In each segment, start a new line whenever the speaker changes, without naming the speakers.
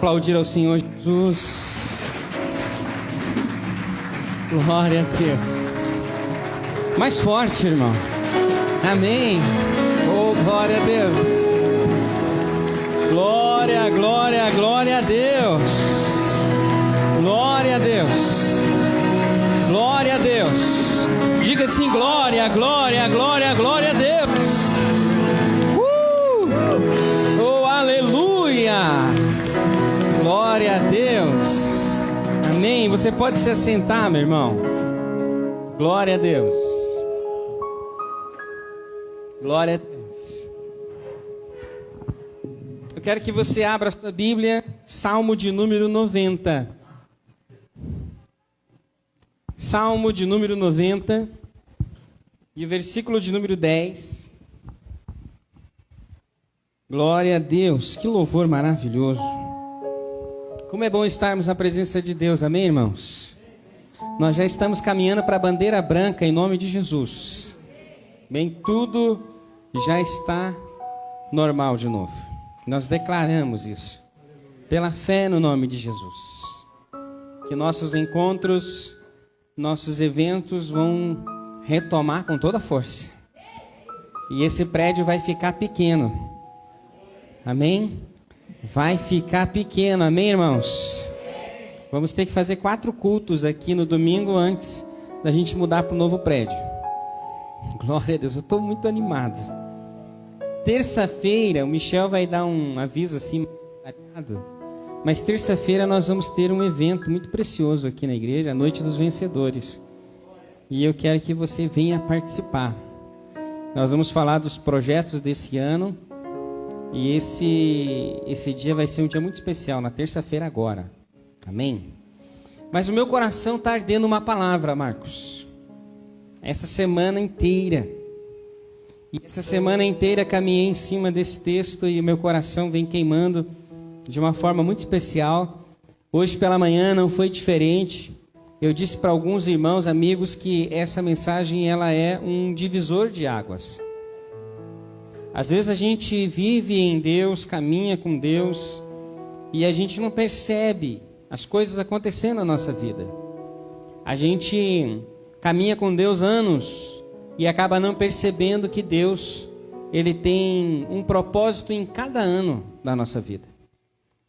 Aplaudir ao Senhor Jesus. Glória a Deus. Mais forte, irmão. Amém. Oh, glória a Deus. Glória, glória, glória a Deus. Glória a Deus. Glória a Deus. Diga assim: glória, glória, glória, glória a Deus. Oh, aleluia. Glória a Deus. Amém. Você pode se assentar, meu irmão. Glória a Deus. Glória a Deus. Eu quero que você abra a sua Bíblia, Salmo de número 90. Salmo de número 90 e o versículo de número 10. Glória a Deus. Que louvor maravilhoso. Como é bom estarmos na presença de Deus, amém, irmãos? Nós já estamos caminhando para a bandeira branca em nome de Jesus. Bem, tudo já está normal de novo. Nós declaramos isso, pela fé no nome de Jesus. Que nossos encontros, nossos eventos vão retomar com toda a força. E esse prédio vai ficar pequeno. Amém? Vai ficar pequeno, amém, irmãos? Vamos ter que fazer 4 cultos aqui no domingo antes da gente mudar para o novo prédio. Glória a Deus, eu estou muito animado. Terça-feira, o Michel vai dar um aviso assim, mas terça-feira nós vamos ter um evento muito precioso aqui na igreja, a Noite dos Vencedores. E eu quero que você venha participar. Nós vamos falar dos projetos desse ano. E esse dia vai ser um dia muito especial, na terça-feira agora. Amém? Mas o meu coração está ardendo uma palavra, Marcos. Essa semana inteira. E essa semana inteira caminhei em cima desse texto e o meu coração vem queimando de uma forma muito especial. Hoje pela manhã não foi diferente. Eu disse para alguns irmãos, amigos, que essa mensagem ela é um divisor de águas. Às vezes a gente vive em Deus, caminha com Deus e a gente não percebe as coisas acontecendo na nossa vida. A gente caminha com Deus anos e acaba não percebendo que Deus, Ele tem um propósito em cada ano da nossa vida.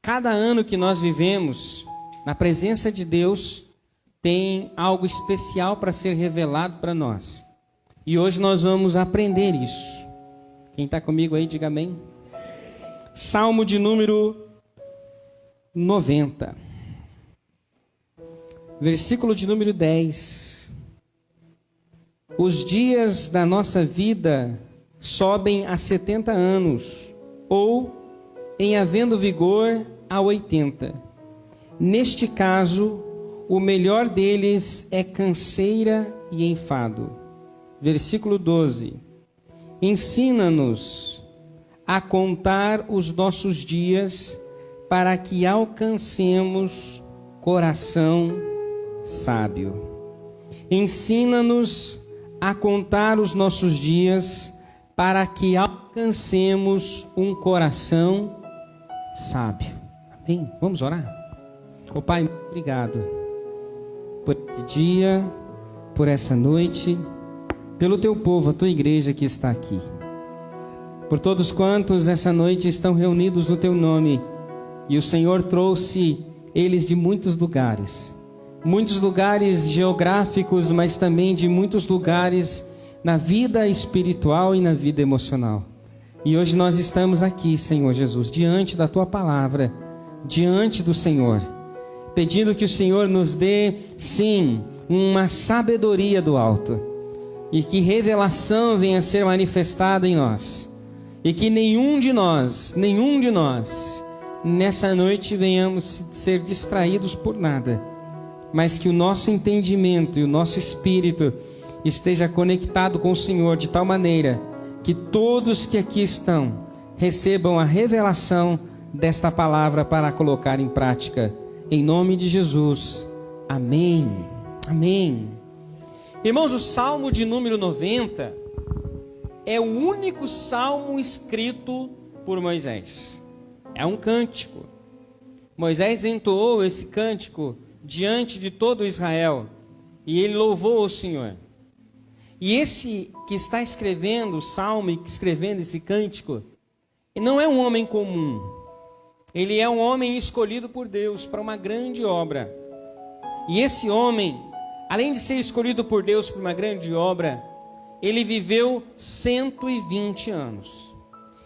Cada ano que nós vivemos na presença de Deus tem algo especial para ser revelado para nós. E hoje nós vamos aprender isso. Quem está comigo aí, diga amém. Salmo de número 90. Versículo de número 10. Os dias da nossa vida sobem a 70 anos, ou, em havendo vigor, a 80. Neste caso, o melhor deles é canseira e enfado. Versículo 12. Ensina-nos a contar os nossos dias para que alcancemos coração sábio. Ensina-nos a contar os nossos dias para que alcancemos um coração sábio. Amém? Vamos orar? Ô Pai, muito obrigado por esse dia, por essa noite, pelo teu povo, a tua igreja que está aqui. Por todos quantos essa noite estão reunidos no teu nome. E o Senhor trouxe eles de muitos lugares geográficos, mas também de muitos lugares na vida espiritual e na vida emocional. E hoje nós estamos aqui, Senhor Jesus, diante da tua palavra, diante do Senhor, pedindo que o Senhor nos dê, sim, uma sabedoria do alto. E que revelação venha a ser manifestada em nós. E que nenhum de nós, nessa noite venhamos ser distraídos por nada. Mas que o nosso entendimento e o nosso espírito esteja conectado com o Senhor de tal maneira que todos que aqui estão recebam a revelação desta palavra para colocar em prática. Em nome de Jesus. Amém. Amém. Irmãos, o Salmo de número 90 é o único salmo escrito por Moisés. É um cântico. Moisés entoou esse cântico diante de todo Israel e ele louvou o Senhor. E esse que está escrevendo o salmo e escrevendo esse cântico, não é um homem comum. Ele é um homem escolhido por Deus para uma grande obra. E esse homem, além de ser escolhido por Deus para uma grande obra, ele viveu 120 anos.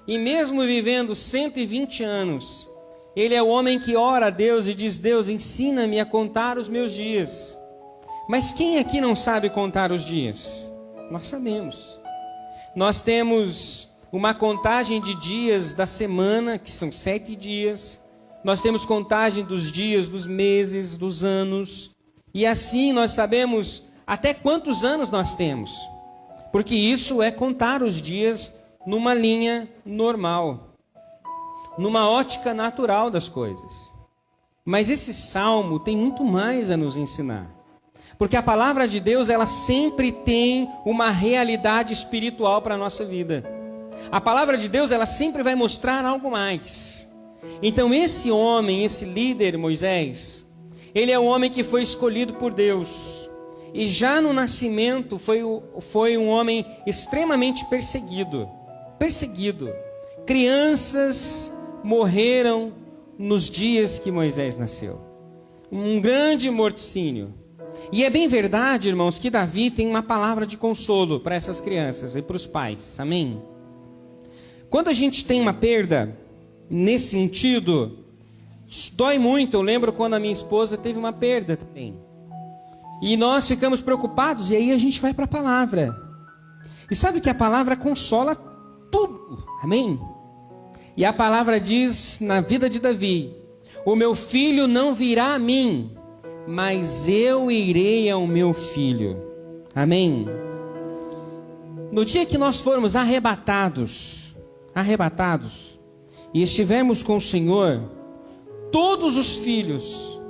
E mesmo vivendo 120 anos, ele é o homem que ora a Deus e diz: Deus, ensina-me a contar os meus dias. Mas quem aqui não sabe contar os dias? Nós sabemos. Nós temos uma contagem de dias da semana, que são 7 dias. Nós temos contagem dos dias, dos meses, dos anos. E assim nós sabemos até quantos anos nós temos. Porque isso é contar os dias numa linha normal, numa ótica natural das coisas. Mas esse salmo tem muito mais a nos ensinar. Porque a palavra de Deus, ela sempre tem uma realidade espiritual para a nossa vida. A palavra de Deus, ela sempre vai mostrar algo mais. Então esse homem, esse líder Moisés, ele é um homem que foi escolhido por Deus. E já no nascimento foi um homem extremamente perseguido. Crianças morreram nos dias que Moisés nasceu. Um grande morticínio. E é bem verdade, irmãos, que Davi tem uma palavra de consolo para essas crianças e para os pais. Amém? Quando a gente tem uma perda nesse sentido, dói muito. Eu lembro quando a minha esposa teve uma perda também. E nós ficamos preocupados, e aí a gente vai para a palavra. E sabe que a palavra consola tudo. Amém? E a palavra diz na vida de Davi: o meu filho não virá a mim, mas eu irei ao meu filho. Amém? No dia que nós formos arrebatados, e estivermos com o Senhor, todos os filhos,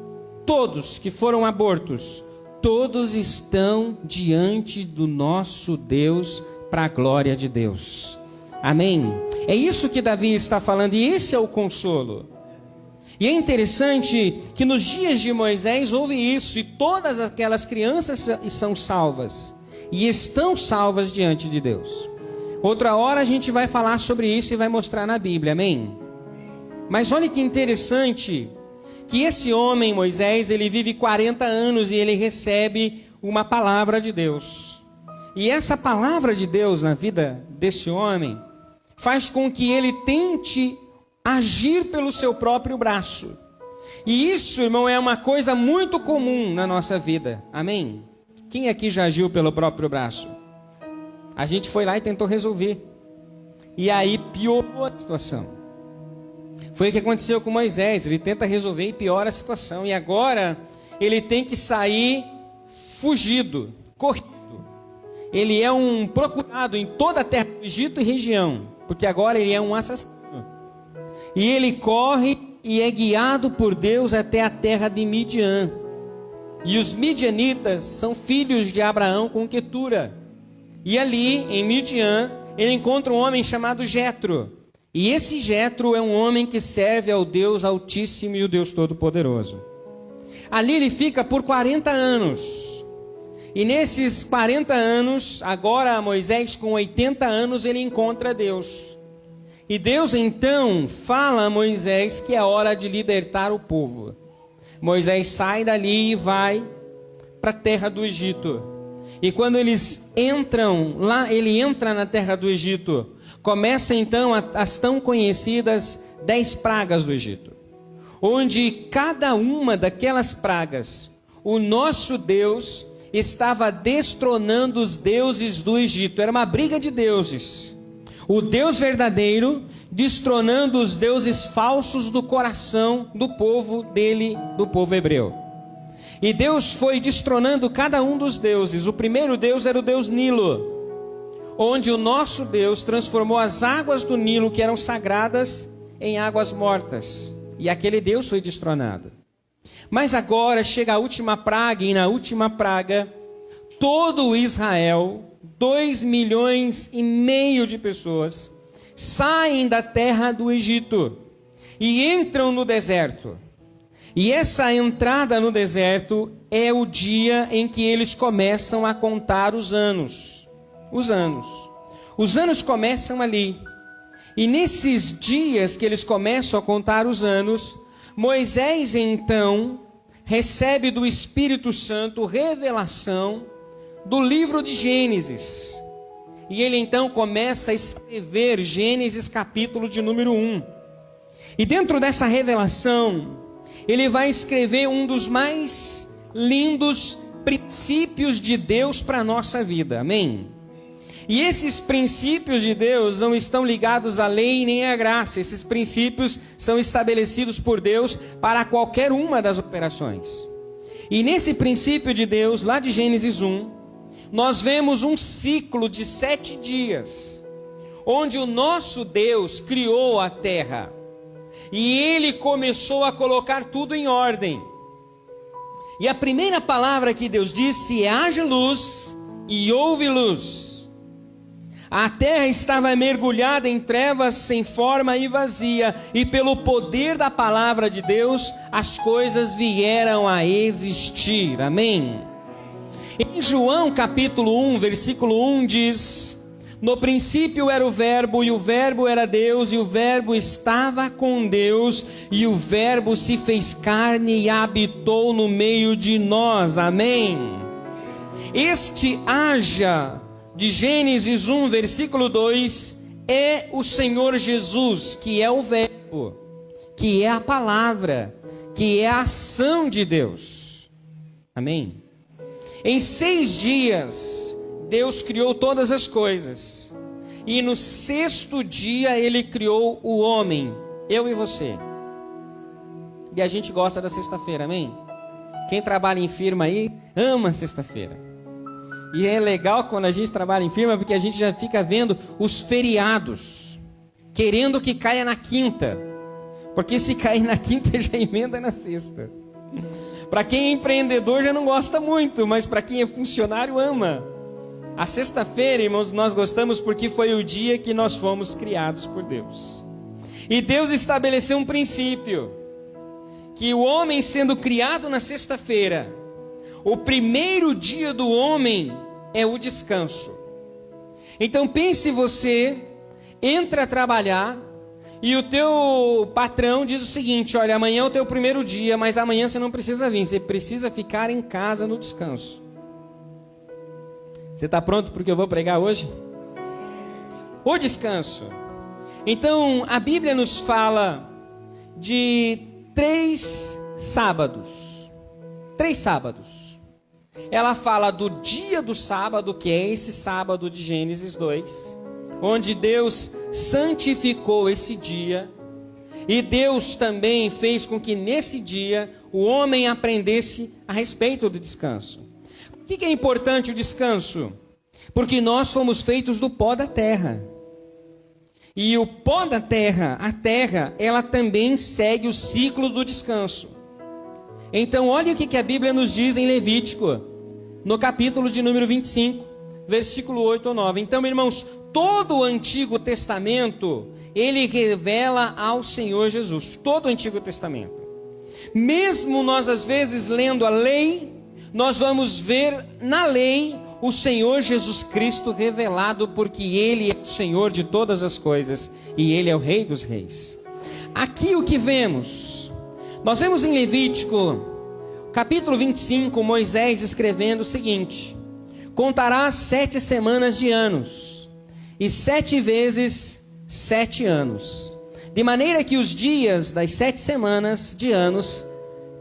todos que foram abortos, todos estão diante do nosso Deus, para a glória de Deus. Amém? É isso que Davi está falando, e esse é o consolo. E é interessante que nos dias de Moisés houve isso, e todas aquelas crianças são salvas, e estão salvas diante de Deus. Outra hora a gente vai falar sobre isso e vai mostrar na Bíblia, amém? Mas olha que interessante, que esse homem, Moisés, ele vive 40 anos e ele recebe uma palavra de Deus. E essa palavra de Deus na vida desse homem faz com que ele tente agir pelo seu próprio braço. E isso, irmão, é uma coisa muito comum na nossa vida. Amém? Quem aqui já agiu pelo próprio braço? A gente foi lá e tentou resolver. E aí piorou a situação. Foi o que aconteceu com Moisés. Ele tenta resolver e piora a situação. E agora ele tem que sair fugido, corrido. Ele é um procurado em toda a terra do Egito e região. Porque agora ele é um assassino. E ele corre e é guiado por Deus até a terra de Midian. E os midianitas são filhos de Abraão com Quetura. E ali, em Midian, ele encontra um homem chamado Jetro. E esse Jetro é um homem que serve ao Deus Altíssimo e o Deus Todo-Poderoso. Ali ele fica por 40 anos. E nesses 40 anos, agora Moisés com 80 anos, ele encontra Deus. E Deus então fala a Moisés que é hora de libertar o povo. Moisés sai dali e vai para a terra do Egito. E quando eles entram lá, ele entra na terra do Egito. Começa então as tão conhecidas 10 pragas do Egito. Onde cada uma daquelas pragas, o nosso Deus estava destronando os deuses do Egito. Era uma briga de deuses. O Deus verdadeiro destronando os deuses falsos do coração do povo dele, do povo hebreu. E Deus foi destronando cada um dos deuses. O primeiro Deus era o Deus Nilo, onde o nosso Deus transformou as águas do Nilo, que eram sagradas, em águas mortas. E aquele Deus foi destronado. Mas agora chega a última praga, e na última praga, todo o Israel, 2,5 milhões de pessoas, saem da terra do Egito e entram no deserto. E essa entrada no deserto é o dia em que eles começam a contar os anos. Os anos. Os anos começam ali. E nesses dias que eles começam a contar os anos, Moisés então recebe do Espírito Santo revelação do livro de Gênesis. E ele então começa a escrever Gênesis capítulo de número 1. E dentro dessa revelação, ele vai escrever um dos mais lindos princípios de Deus para a nossa vida. Amém? E esses princípios de Deus não estão ligados à lei nem à graça. Esses princípios são estabelecidos por Deus para qualquer uma das operações. E nesse princípio de Deus, lá de Gênesis 1, nós vemos um ciclo de 7 dias, onde o nosso Deus criou a terra. E Ele começou a colocar tudo em ordem. E a primeira palavra que Deus disse: haja luz, e houve luz. A terra estava mergulhada em trevas sem forma e vazia, e pelo poder da palavra de Deus, as coisas vieram a existir. Amém? Em João capítulo 1, versículo 1 diz: no princípio era o verbo, e o verbo era Deus, e o verbo estava com Deus, e o verbo se fez carne e habitou no meio de nós. Amém? Este haja de Gênesis 1, versículo 2, é o Senhor Jesus, que é o verbo, que é a palavra, que é a ação de Deus. Amém? Em 6 dias, Deus criou todas as coisas. E no 6º dia, Ele criou o homem, eu e você. E a gente gosta da sexta-feira, amém? Quem trabalha em firma aí, ama sexta-feira. E é legal quando a gente trabalha em firma, porque a gente já fica vendo os feriados, querendo que caia na quinta. Porque se cair na quinta, já emenda na sexta. Para quem é empreendedor já não gosta muito, mas para quem é funcionário ama. A sexta-feira, irmãos, nós gostamos porque foi o dia que nós fomos criados por Deus. E Deus estabeleceu um princípio, que o homem sendo criado na sexta-feira, o primeiro dia do homem é o descanso. Então pense você, entra a trabalhar, e o teu patrão diz o seguinte: olha, amanhã é o teu primeiro dia, mas amanhã você não precisa vir, você precisa ficar em casa no descanso. Você está pronto porque eu vou pregar hoje? O descanso. Então, a Bíblia nos fala de 3 sábados. 3 sábados. Ela fala do dia do sábado, que é esse sábado de Gênesis 2, onde Deus santificou esse dia. E Deus também fez com que nesse dia o homem aprendesse a respeito do descanso. Por que é importante o descanso? Porque nós fomos feitos do pó da terra. E o pó da terra, a terra, ela também segue o ciclo do descanso. Então olha o que a Bíblia nos diz em Levítico, no capítulo de número 25, versículo 8 ou 9. Então, irmãos, todo o Antigo Testamento, ele revela ao Senhor Jesus. Todo o Antigo Testamento. Mesmo nós às vezes lendo a lei, nós vamos ver na lei o Senhor Jesus Cristo revelado, porque Ele é o Senhor de todas as coisas e Ele é o Rei dos Reis. Aqui o que vemos? Nós vemos em Levítico, capítulo 25, Moisés escrevendo o seguinte: contarás 7 semanas de anos, e 7 vezes 7 anos, de maneira que os dias das 7 semanas de anos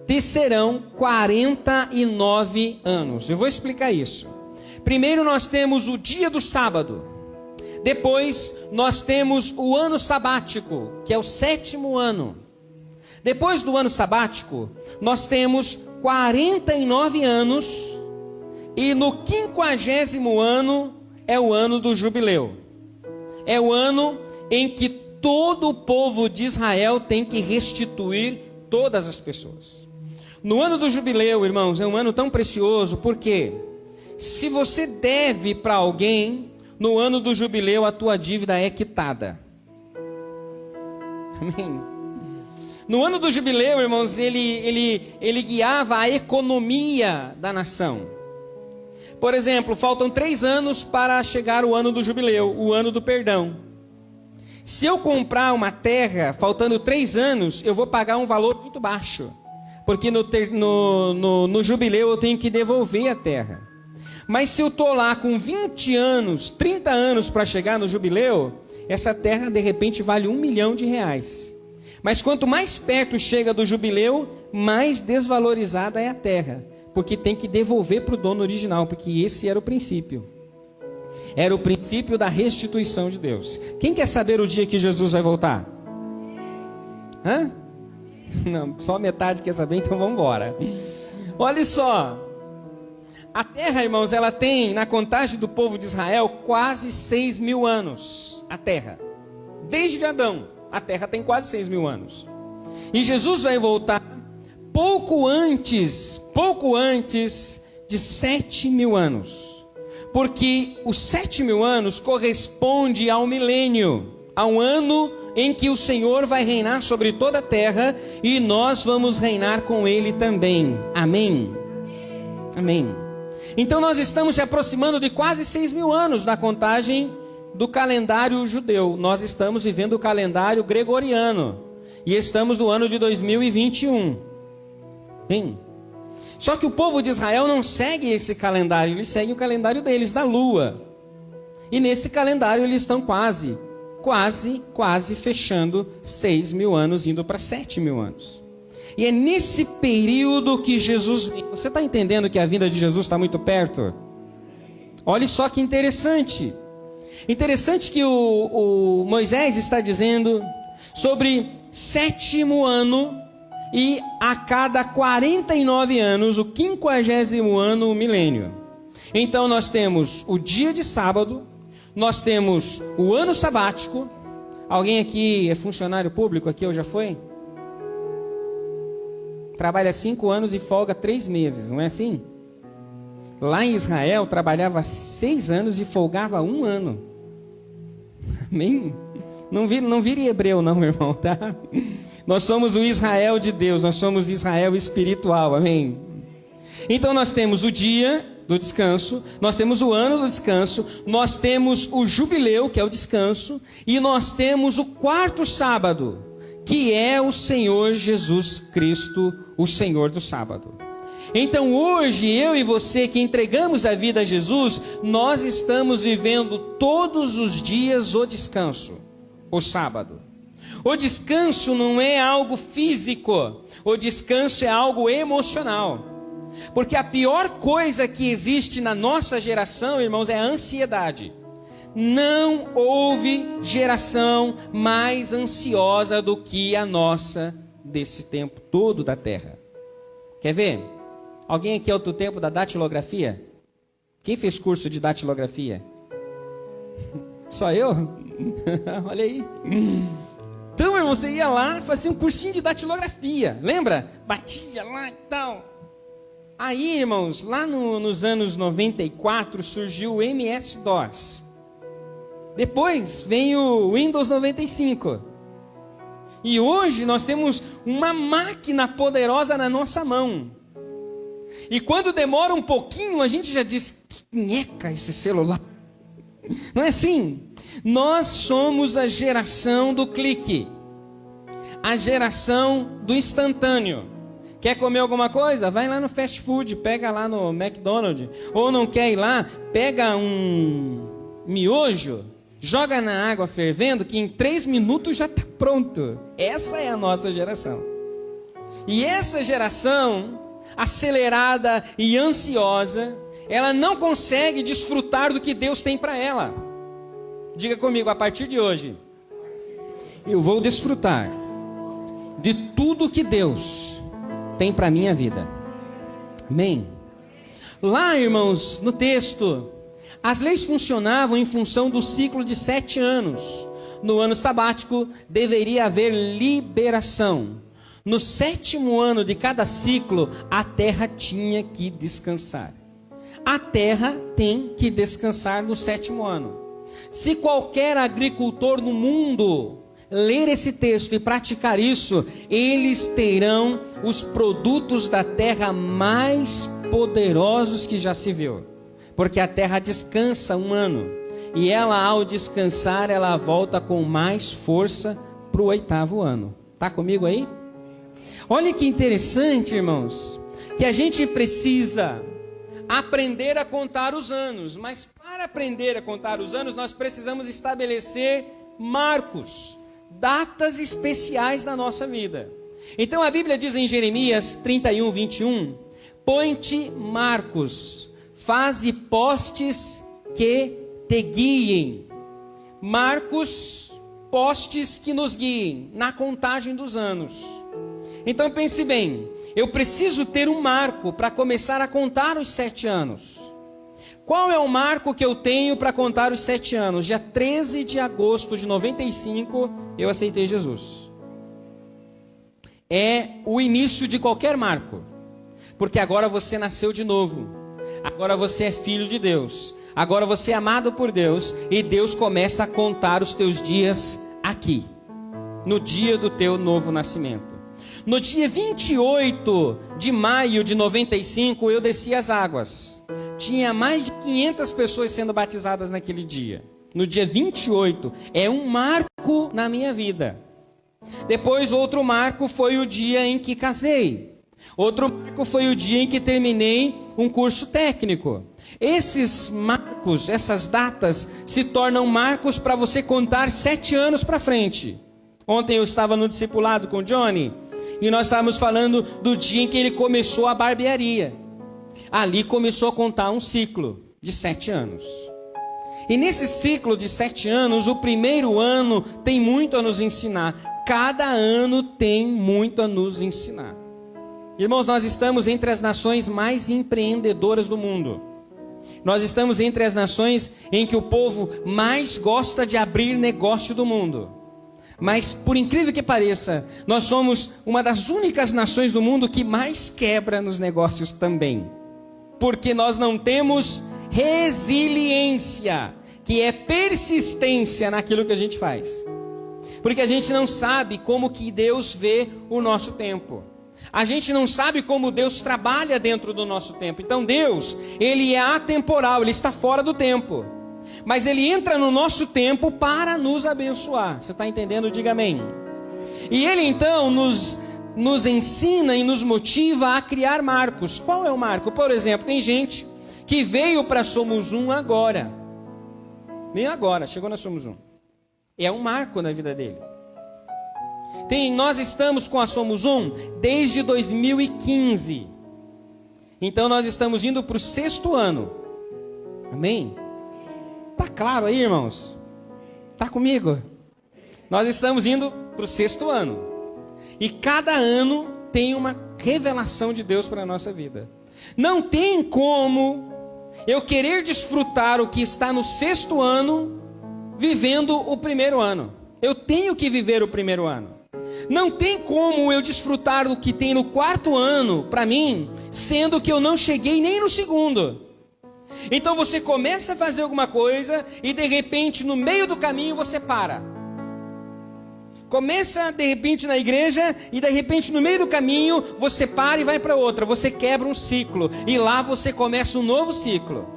te serão 49 anos. Eu vou explicar isso. Primeiro nós temos o dia do sábado. Depois nós temos o ano sabático, que é o 7º ano. Depois do ano sabático, nós temos 49 anos. E no 50º ano é o ano do jubileu. É o ano em que todo o povo de Israel tem que restituir todas as pessoas. No ano do jubileu, irmãos, é um ano tão precioso, porque se você deve para alguém, no ano do jubileu a tua dívida é quitada. Amém? No ano do jubileu, irmãos, ele guiava a economia da nação. Por exemplo, faltam 3 anos para chegar o ano do jubileu, o ano do perdão. Se eu comprar uma terra, faltando 3 anos, eu vou pagar um valor muito baixo. Porque no jubileu eu tenho que devolver a terra. Mas se eu estou lá com 20 anos, 30 anos para chegar no jubileu, essa terra de repente vale R$1 milhão. Mas quanto mais perto chega do jubileu, mais desvalorizada é a terra. Porque tem que devolver para o dono original, porque esse era o princípio. Era o princípio da restituição de Deus. Quem quer saber o dia que Jesus vai voltar? Hã? Não, só metade quer saber, então vamos embora. Olha só. A terra, irmãos, ela tem, na contagem do povo de Israel, quase 6 mil anos. A terra. Desde Adão, a terra tem quase 6 mil anos. E Jesus vai voltar pouco antes de 7 mil anos. Porque os 7 mil anos corresponde ao milênio, ao ano em que o Senhor vai reinar sobre toda a terra e nós vamos reinar com Ele também. Amém? Amém. Então nós estamos se aproximando de quase 6 mil anos na contagem do calendário judeu. Nós estamos vivendo o calendário gregoriano e estamos no ano de 2021. Bem, só que o povo de Israel não segue esse calendário, eles seguem o calendário deles, da lua. E nesse calendário eles estão quase fechando 6 mil anos, indo para 7 mil anos. E é nesse período que Jesus vem. Você está entendendo que a vinda de Jesus está muito perto? Olha só que interessante. Interessante que o Moisés está dizendo sobre 7º ano e a cada 49 anos, o 50º ano, o milênio. Então nós temos o dia de sábado, nós temos o ano sabático. Alguém aqui é funcionário público? Aqui ou já foi? Trabalha 5 anos e folga 3 meses, não é assim? Lá em Israel, trabalhava 6 anos e folgava 1 ano. Amém? Não vire hebreu não, irmão, tá? Nós somos o Israel de Deus, nós somos Israel espiritual, amém? Então nós temos o dia do descanso, nós temos o ano do descanso, nós temos o jubileu, que é o descanso, e nós temos o 4º sábado, que é o Senhor Jesus Cristo, o Senhor do sábado. Então hoje, eu e você que entregamos a vida a Jesus, nós estamos vivendo todos os dias o descanso, o sábado. O descanso não é algo físico, o descanso é algo emocional. Porque a pior coisa que existe na nossa geração, irmãos, é a ansiedade. Não houve geração mais ansiosa do que a nossa desse tempo todo da terra. Quer ver? Alguém aqui é do tempo da datilografia? Quem fez curso de datilografia? Só eu? Olha aí. Então, irmão, você ia lá, fazia um cursinho de datilografia. Lembra? Batia lá e tal. Aí, irmãos, lá nos anos 94 surgiu o MS-DOS. Depois vem o Windows 95. E hoje nós temos uma máquina poderosa na nossa mão. E quando demora um pouquinho, a gente já diz, que nheca esse celular. Não é assim? Nós somos a geração do clique. A geração do instantâneo. Quer comer alguma coisa? Vai lá no fast food, pega lá no McDonald's. Ou não quer ir lá? Pega um miojo, joga na água fervendo, que em 3 minutos já está pronto. Essa é a nossa geração. E essa geração, acelerada e ansiosa, ela não consegue desfrutar do que Deus tem para ela. Diga comigo, a partir de hoje, eu vou desfrutar de tudo que Deus tem para a minha vida. Amém? Lá, irmãos, no texto, as leis funcionavam em função do ciclo de 7 anos. No ano sabático, deveria haver liberação. No 7º ano de cada ciclo, a terra tinha que descansar. A terra tem que descansar no 7º ano. Se qualquer agricultor no mundo ler esse texto e praticar isso, eles terão os produtos da terra mais poderosos que já se viu. Porque a terra descansa um ano. E ela, ao descansar, ela volta com mais força para o 8º ano. Está comigo aí? Olha que interessante, irmãos, que a gente precisa aprender a contar os anos. Mas para aprender a contar os anos, nós precisamos estabelecer marcos, datas especiais da nossa vida. Então a Bíblia diz em Jeremias 31, 21, põe-te marcos, faze postes que te guiem. Marcos, postes que nos guiem na contagem dos anos. Então pense bem, eu preciso ter um marco para começar a contar os 7 anos. Qual é o marco que eu tenho para contar os 7 anos? Dia 13 de agosto de 95, eu aceitei Jesus. É o início de qualquer marco. Porque agora você nasceu de novo. Agora você é filho de Deus. Agora você é amado por Deus. E Deus começa a contar os teus dias aqui. No dia do teu novo nascimento. No dia 28 de maio de 95, eu desci as águas. Tinha mais de 500 pessoas sendo batizadas naquele dia. No dia 28, é um marco na minha vida. Depois, outro marco foi o dia em que casei. Outro marco foi o dia em que terminei um curso técnico. Esses marcos, essas datas, se tornam marcos para você contar 7 anos para frente. Ontem eu estava no discipulado com o Johnny, e nós estávamos falando do dia em que ele começou a barbearia. Ali começou a contar um ciclo de 7 anos. E nesse ciclo de 7 anos, o primeiro ano tem muito a nos ensinar. Cada ano tem muito a nos ensinar. Irmãos, nós estamos entre as nações mais empreendedoras do mundo. Nós estamos entre as nações em que o povo mais gosta de abrir negócio do mundo. Mas, por incrível que pareça, nós somos uma das únicas nações do mundo que mais quebra nos negócios também. Porque nós não temos resiliência, que é persistência naquilo que a gente faz. Porque a gente não sabe como que Deus vê o nosso tempo. A gente não sabe como Deus trabalha dentro do nosso tempo. Então Deus, Ele é atemporal, Ele está fora do tempo. Mas Ele entra no nosso tempo para nos abençoar. Você está entendendo? Diga amém. E Ele então nos ensina e nos motiva a criar marcos. Qual é o marco? Por exemplo, tem gente que veio para Somos Um agora. Veio agora, chegou na Somos Um. É um marco na vida dele. Nós estamos com a Somos Um desde 2015. Então nós estamos indo para o 6º ano. Amém? Tá claro aí, irmãos? Tá comigo? Nós estamos indo para o 6º ano. E cada ano tem uma revelação de Deus para a nossa vida. Não tem como eu querer desfrutar o que está no 6º ano vivendo o 1º ano. Eu tenho que viver o 1º ano. Não tem como eu desfrutar do que tem no 4º ano para mim, sendo que eu não cheguei nem no 2º. Então você começa a fazer alguma coisa e de repente no meio do caminho você para. Começa de repente na igreja e de repente no meio do caminho você para e vai para outra. Você quebra um ciclo e lá você começa um novo ciclo.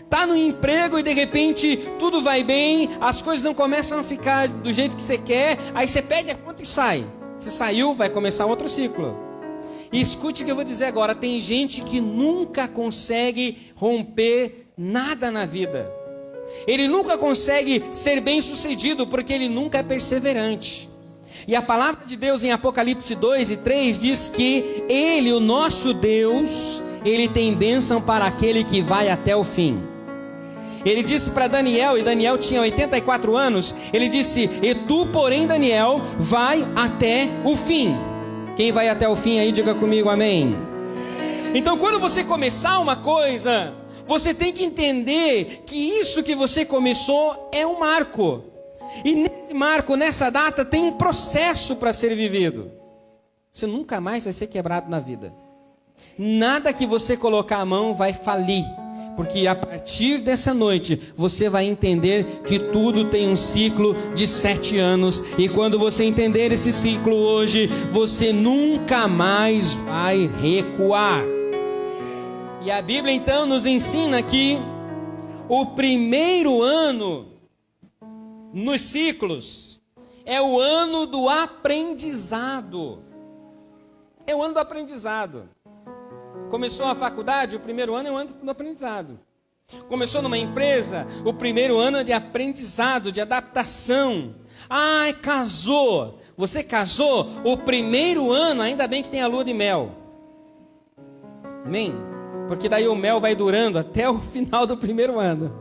Está no emprego e de repente tudo vai bem, as coisas não começam a ficar do jeito que você quer, aí você pede a conta e sai. Você saiu, vai começar outro ciclo. E escute o que eu vou dizer agora, tem gente que nunca consegue romper nada na vida. Ele nunca consegue ser bem sucedido porque ele nunca é perseverante. E a palavra de Deus em Apocalipse 2 e 3 diz que Ele, o nosso Deus, Ele tem bênção para aquele que vai até o fim. Ele disse para Daniel, e Daniel tinha 84 anos, ele disse, e tu, porém, Daniel, vai até o fim. Quem vai até o fim aí, diga comigo, amém. Então, quando você começar uma coisa, você tem que entender que isso que você começou é um marco. E nesse marco, nessa data, tem um processo para ser vivido. Você nunca mais vai ser quebrado na vida. Nada que você colocar a mão vai falir. Porque a partir dessa noite, você vai entender que tudo tem um ciclo de 7 anos. E quando você entender esse ciclo hoje, você nunca mais vai recuar. E a Bíblia então nos ensina que o primeiro ano nos ciclos é o ano do aprendizado. É o ano do aprendizado. Começou a faculdade, o primeiro ano é o ano do aprendizado. Começou numa empresa, o primeiro ano é de aprendizado, de adaptação. Ai, casou. Você casou, o primeiro ano, ainda bem que tem a lua de mel. Amém? Porque daí o mel vai durando até o final do primeiro ano.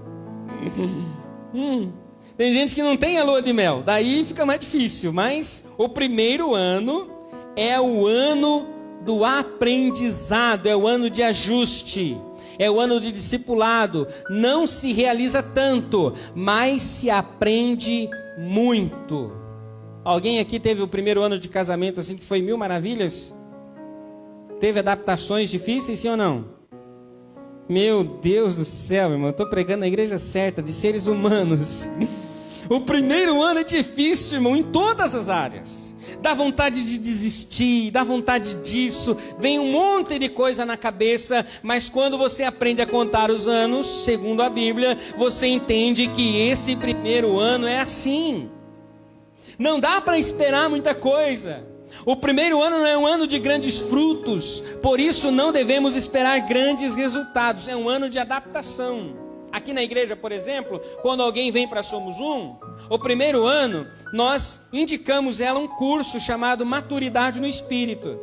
Tem gente que não tem a lua de mel, daí fica mais difícil. Mas o primeiro ano é o ano do aprendizado, é o ano de ajuste, é o ano de discipulado. Não se realiza tanto, mas se aprende muito. Alguém aqui teve o primeiro ano de casamento assim que foi 1000 maravilhas? Teve adaptações difíceis, sim ou não? Meu Deus do céu, irmão, eu estou pregando na igreja certa, de seres humanos. O primeiro ano é difícil, irmão, em todas as áreas. Dá vontade de desistir, dá vontade disso, vem um monte de coisa na cabeça, mas quando você aprende a contar os anos, segundo a Bíblia, você entende que esse primeiro ano é assim. Não dá para esperar muita coisa. O primeiro ano não é um ano de grandes frutos, por isso não devemos esperar grandes resultados, é um ano de adaptação. Aqui na igreja, por exemplo, quando alguém vem para Somos Um, o primeiro ano, nós indicamos ela um curso chamado Maturidade no Espírito,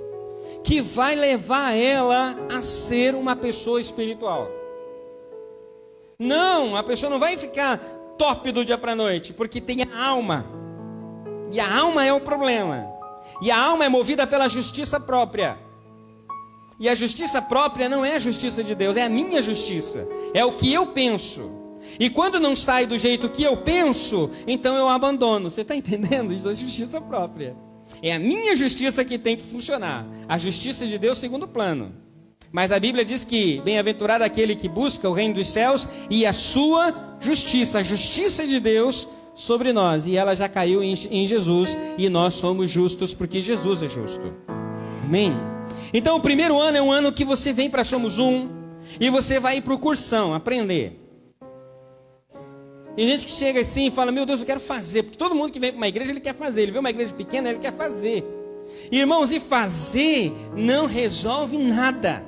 que vai levar ela a ser uma pessoa espiritual. Não, a pessoa não vai ficar top do dia para a noite, porque tem a alma. E a alma é o problema. E a alma é movida pela justiça própria. E a justiça própria não é a justiça de Deus, é a minha justiça. É o que eu penso. E quando não sai do jeito que eu penso, então eu abandono. Você está entendendo? Isso é justiça própria. É a minha justiça que tem que funcionar. A justiça de Deus, segundo plano. Mas a Bíblia diz que bem-aventurado aquele que busca o reino dos céus e a sua justiça. A justiça de Deus sobre nós. E ela já caiu em Jesus. E nós somos justos porque Jesus é justo. Amém? Então o primeiro ano é um ano que você vem para Somos Um e você vai ir para o cursão, aprender. Tem gente que chega assim e fala, meu Deus, eu quero fazer. Porque todo mundo que vem para uma igreja, ele quer fazer. Ele vê uma igreja pequena, ele quer fazer. Irmãos, e fazer não resolve nada.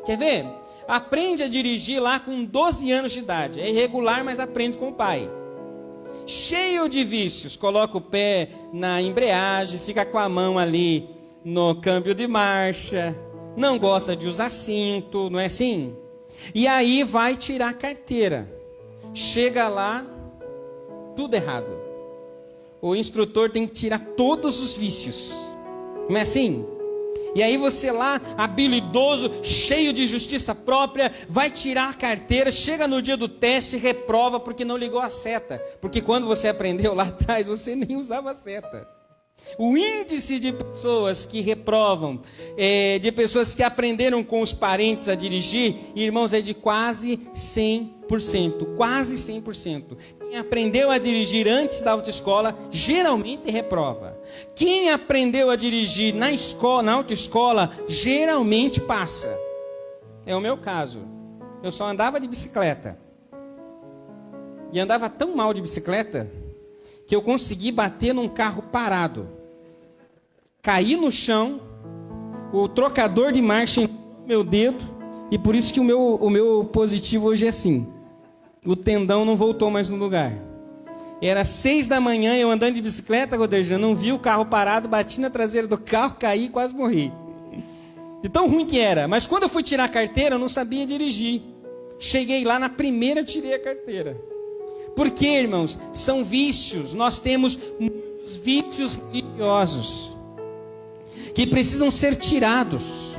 Quer ver? Aprende a dirigir lá com 12 anos de idade. É irregular, mas aprende com o pai. Cheio de vícios. Coloca o pé na embreagem, fica com a mão ali no câmbio de marcha, não gosta de usar cinto, não é assim? E aí vai tirar a carteira. Chega lá, tudo errado. O instrutor tem que tirar todos os vícios. Não é assim? E aí você lá, habilidoso, cheio de justiça própria, vai tirar a carteira, chega no dia do teste e reprova porque não ligou a seta. Porque quando você aprendeu lá atrás, você nem usava a seta. O índice de pessoas que reprovam, de pessoas que aprenderam com os parentes a dirigir, irmãos, é de quase 100%. Quase 100%. Quem aprendeu a dirigir antes da autoescola, geralmente reprova. Quem aprendeu a dirigir na autoescola, geralmente passa. É o meu caso. Eu só andava de bicicleta. E andava tão mal de bicicleta, que eu consegui bater num carro parado. Caí no chão, o trocador de marcha em meu dedo, e por isso que o meu positivo hoje é assim. O tendão não voltou mais no lugar. Era 6 da manhã, eu andando de bicicleta, Rodrigo, não vi o carro parado, bati na traseira do carro, caí e quase morri. De tão ruim que era. Mas quando eu fui tirar a carteira, eu não sabia dirigir. Cheguei lá, na primeira tirei a carteira. Por quê, irmãos? São vícios. Nós temos muitos vícios religiosos que precisam ser tirados.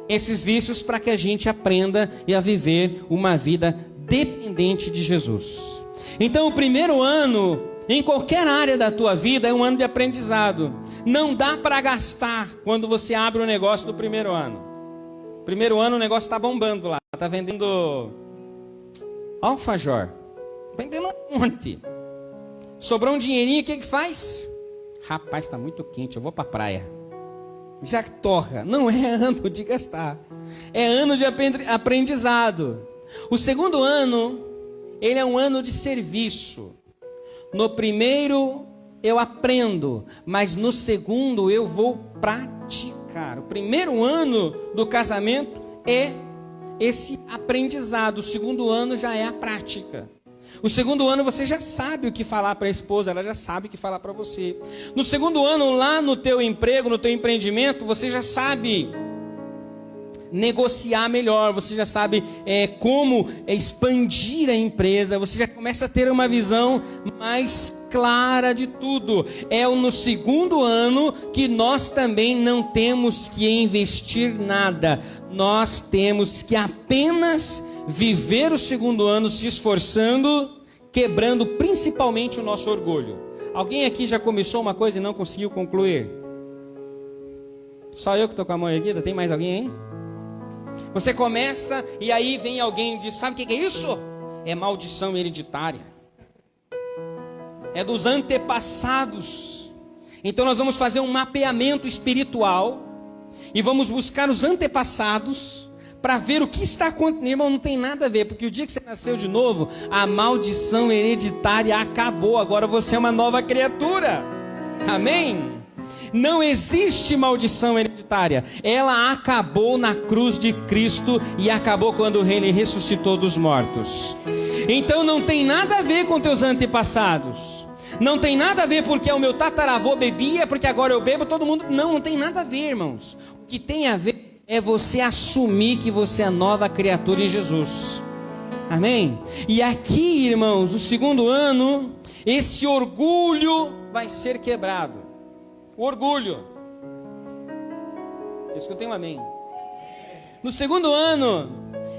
Esses vícios para que a gente aprenda a viver uma vida dependente de Jesus. Então o primeiro ano, em qualquer área da tua vida, é um ano de aprendizado. Não dá para gastar quando você abre o negócio do primeiro ano. Primeiro ano o negócio está bombando lá. Está vendendo alfajor. Vendendo um monte. Sobrou um dinheirinho, o que faz? Rapaz, está muito quente, eu vou para a praia. Já torra. Não é ano de gastar. É ano de aprendizado. O segundo ano, ele é um ano de serviço. No primeiro eu aprendo, mas no segundo eu vou praticar. O primeiro ano do casamento é esse aprendizado. O segundo ano já é a prática. O segundo ano você já sabe o que falar para a esposa, ela já sabe o que falar para você. No segundo ano, lá no teu emprego, no teu empreendimento, você já sabe negociar melhor, você já sabe como expandir a empresa, você já começa a ter uma visão mais clara de tudo. É no segundo ano que nós também não temos que investir nada, nós temos que apenas viver o segundo ano se esforçando, quebrando principalmente o nosso orgulho. Alguém aqui já começou uma coisa e não conseguiu concluir? Só eu que estou com a mão erguida? Tem mais alguém aí? Você começa e aí vem alguém e diz, sabe o que é isso? É maldição hereditária. É dos antepassados. Então nós vamos fazer um mapeamento espiritual e vamos buscar os antepassados para ver o que está acontecendo. Irmão, não tem nada a ver, porque o dia que você nasceu de novo, a maldição hereditária acabou. Agora você é uma nova criatura. Amém? Não existe maldição hereditária. Ela acabou na cruz de Cristo e acabou quando Ele ressuscitou dos mortos. Então não tem nada a ver com teus antepassados. Não tem nada a ver porque o meu tataravô bebia, porque agora eu bebo, todo mundo... Não tem nada a ver, irmãos. O que tem a ver é você assumir que você é nova criatura em Jesus. Amém? E aqui, irmãos, o segundo ano, esse orgulho vai ser quebrado. O orgulho. Escutei um amém. No segundo ano,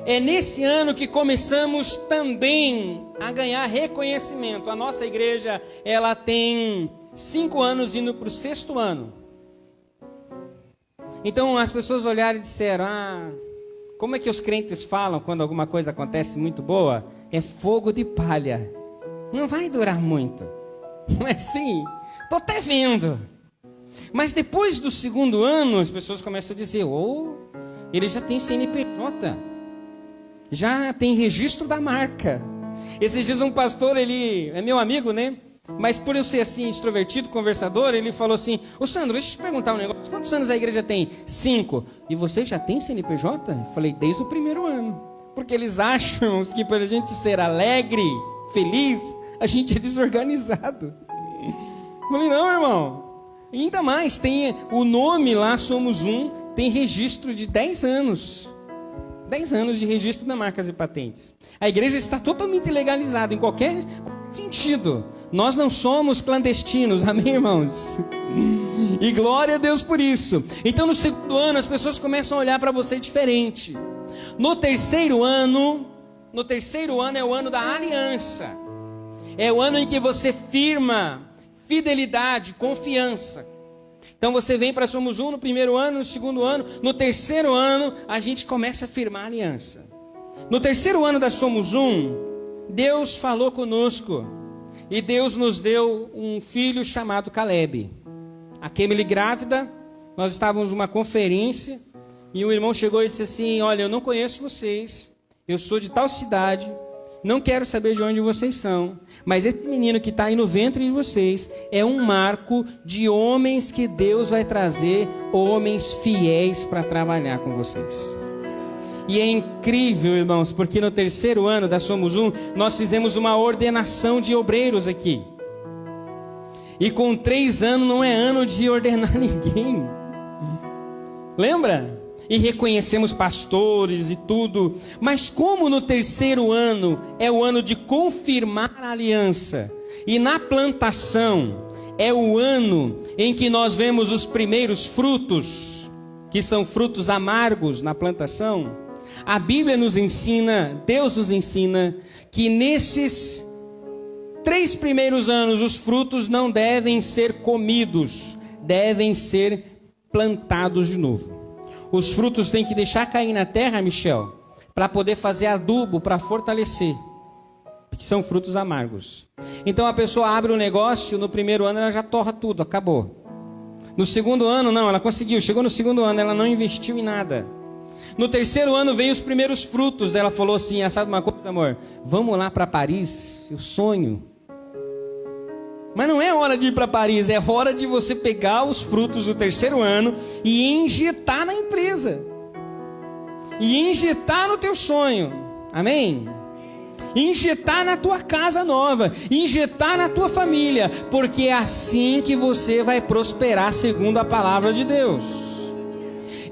é nesse ano que começamos também a ganhar reconhecimento. A nossa igreja, ela tem 5 anos indo para o 6º ano. Então as pessoas olharam e disseram, como é que os crentes falam quando alguma coisa acontece muito boa? É fogo de palha. Não vai durar muito. Não é assim? Estou até vendo. Mas depois do segundo ano, as pessoas começam a dizer, ele já tem CNPJ, já tem registro da marca. Esses dias um pastor, ele é meu amigo, né? Mas por eu ser assim, extrovertido, conversador, ele falou assim, Sandro, deixa eu te perguntar um negócio, quantos anos a igreja tem? 5. E você já tem CNPJ? Eu falei, desde o primeiro ano. Porque eles acham que para a gente ser alegre, feliz, a gente é desorganizado. Eu falei, não, irmão. Ainda mais, tem o nome lá, Somos Um, tem registro de 10 anos. 10 anos de registro da marcas e patentes. A igreja está totalmente legalizada em qualquer sentido. Nós não somos clandestinos, amém, irmãos? E glória a Deus por isso. Então no segundo ano as pessoas começam a olhar para você diferente. No terceiro ano é o ano da aliança. É o ano em que você firma fidelidade, confiança. Então você vem para Somos Um no primeiro ano, no segundo ano, no terceiro ano a gente começa a firmar aliança. No terceiro ano da Somos Um, Deus falou conosco e Deus nos deu um filho chamado Caleb. A Kemily grávida, nós estávamos numa conferência e um irmão chegou e disse assim, olha, eu não conheço vocês, eu sou de tal cidade, não quero saber de onde vocês são, mas esse menino que está aí no ventre de vocês é um marco de homens que Deus vai trazer, homens fiéis para trabalhar com vocês. E é incrível, irmãos, porque no terceiro ano da Somos Um, nós fizemos uma ordenação de obreiros aqui. E com 3 anos não é ano de ordenar ninguém. Lembra? E reconhecemos pastores e tudo. Mas como no terceiro ano é o ano de confirmar a aliança, e na plantação é o ano em que nós vemos os primeiros frutos, que são frutos amargos na plantação, a Bíblia nos ensina, Deus nos ensina, que nesses 3 primeiros anos os frutos não devem ser comidos, devem ser plantados de novo. Os frutos têm que deixar cair na terra, Michel, para poder fazer adubo, para fortalecer. Porque são frutos amargos. Então a pessoa abre um negócio, no primeiro ano ela já torra tudo, acabou. No segundo ano, não, ela conseguiu. Chegou no segundo ano, ela não investiu em nada. No terceiro ano veio os primeiros frutos. Ela falou assim, sabe uma coisa, amor? Vamos lá para Paris, eu sonho. Mas não é hora de ir para Paris, é hora de você pegar os frutos do terceiro ano e injetar na empresa. E injetar no teu sonho. Amém? Injetar na tua casa nova, injetar na tua família, porque é assim que você vai prosperar segundo a palavra de Deus.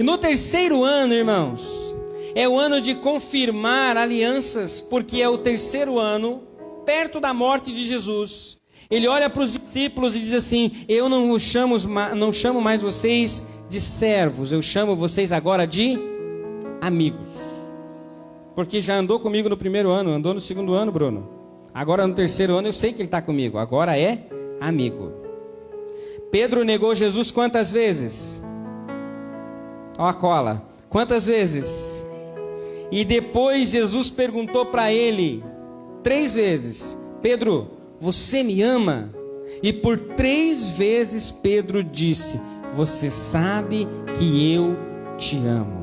E no terceiro ano, irmãos, é o ano de confirmar alianças, porque é o terceiro ano, perto da morte de Jesus. Ele olha para os discípulos e diz assim: eu não chamo mais vocês de servos, eu chamo vocês agora de amigos. Porque já andou comigo no primeiro ano, andou no segundo ano, Bruno. Agora no terceiro ano eu sei que ele está comigo, agora é amigo. Pedro negou Jesus quantas vezes? Ó a cola. Quantas vezes? E depois Jesus perguntou para ele 3 vezes: Pedro, você me ama? E por 3 vezes Pedro disse: você sabe que eu te amo.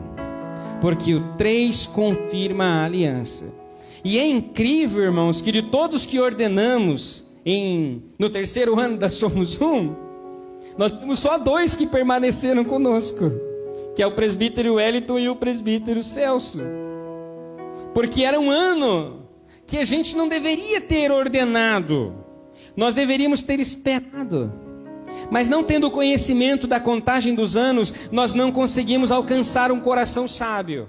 Porque o 3 confirma a aliança. E é incrível, irmãos, que de todos que ordenamos no terceiro ano da Somos Um, nós temos só 2 que permaneceram conosco, que é o presbítero Wellington e o presbítero Celso. Porque era um ano que a gente não deveria ter ordenado, nós deveríamos ter esperado. Mas não tendo conhecimento da contagem dos anos, nós não conseguimos alcançar um coração sábio.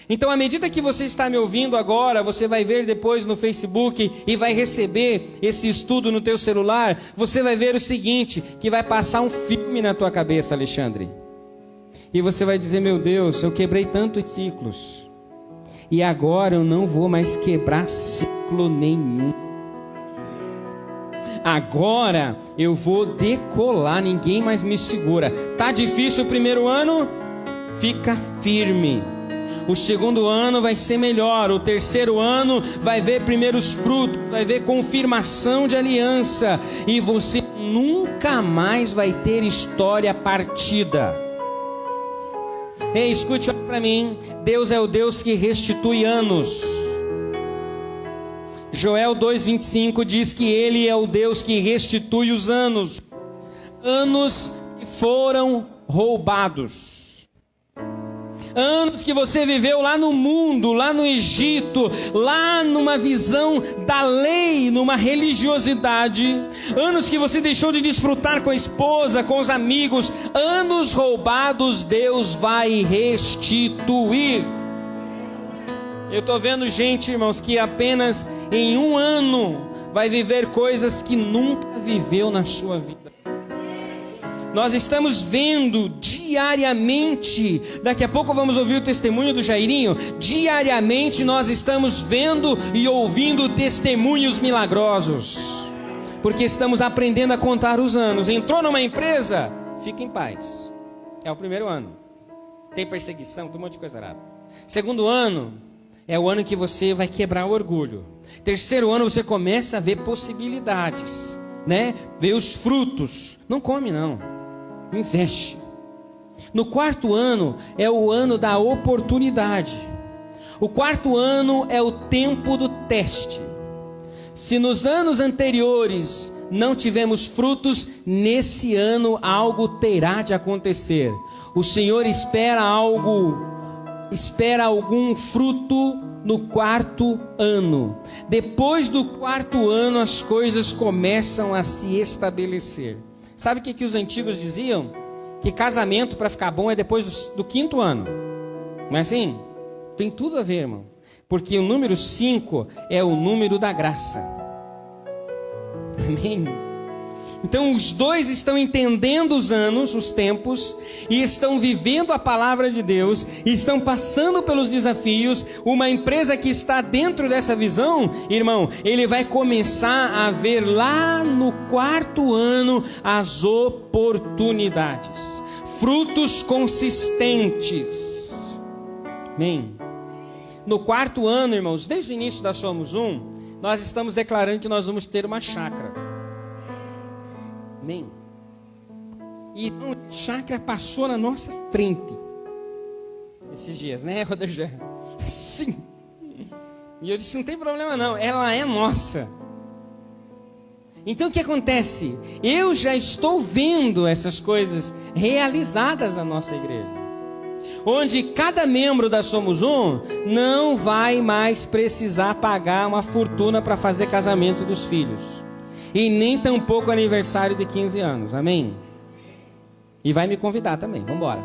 Então, à medida que você está me ouvindo agora, você vai ver depois no Facebook e vai receber esse estudo no teu celular, você vai ver o seguinte, que vai passar um filme na tua cabeça, Alexandre. E você vai dizer: meu Deus, eu quebrei tantos ciclos, e agora eu não vou mais quebrar ciclo nenhum. Agora eu vou decolar, ninguém mais me segura. Tá difícil o primeiro ano? Fica firme. O segundo ano vai ser melhor. O terceiro ano vai ver primeiros frutos, vai ver confirmação de aliança. E você nunca mais vai ter história partida. Ei, escute para mim. Deus é o Deus que restitui anos. Joel 2,25 diz que Ele é o Deus que restitui os anos. Anos que foram roubados. Anos que você viveu lá no mundo, lá no Egito, lá numa visão da lei, numa religiosidade. Anos que você deixou de desfrutar com a esposa, com os amigos. Anos roubados, Deus vai restituir. Eu estou vendo gente, irmãos, que apenas em um ano vai viver coisas que nunca viveu na sua vida. Nós estamos vendo diariamente, daqui a pouco vamos ouvir o testemunho do Jairinho. Diariamente nós estamos vendo e ouvindo testemunhos milagrosos, porque estamos aprendendo a contar os anos. Entrou numa empresa, fica em paz. É o primeiro ano. Tem perseguição, tem um monte de coisa errada. Segundo ano é o ano que você vai quebrar o orgulho. Terceiro ano você começa a ver possibilidades, né? Ver os frutos. Não come não, investe. No quarto ano é o ano da oportunidade. O quarto ano é o tempo do teste. Se nos anos anteriores não tivemos frutos, nesse ano algo terá de acontecer. O Senhor espera algum fruto no quarto ano. Depois do quarto ano as coisas começam a se estabelecer. Sabe o que os antigos diziam? Que casamento para ficar bom é depois do 5º ano. Não é assim? Tem tudo a ver, irmão. Porque o número 5 é o número da graça. Amém? Então os dois estão entendendo os anos, os tempos, e estão vivendo a palavra de Deus, e estão passando pelos desafios. Uma empresa que está dentro dessa visão, irmão, ele vai começar a ver lá no quarto ano as oportunidades. frutos consistentes. Amém? No 4º ano, irmãos, desde o início da Somos Um, nós estamos declarando que nós vamos ter uma chácara. Amém? E a chácara passou na nossa frente esses dias, né, Roderjan? Sim. E eu disse, não tem problema não, ela é nossa. Então o que acontece? Eu já estou vendo essas coisas realizadas na nossa igreja, onde cada membro da Somos Um não vai mais precisar pagar uma fortuna para fazer casamento dos filhos, e nem tampouco aniversário de 15 anos, amém? E vai me convidar também, vamos embora.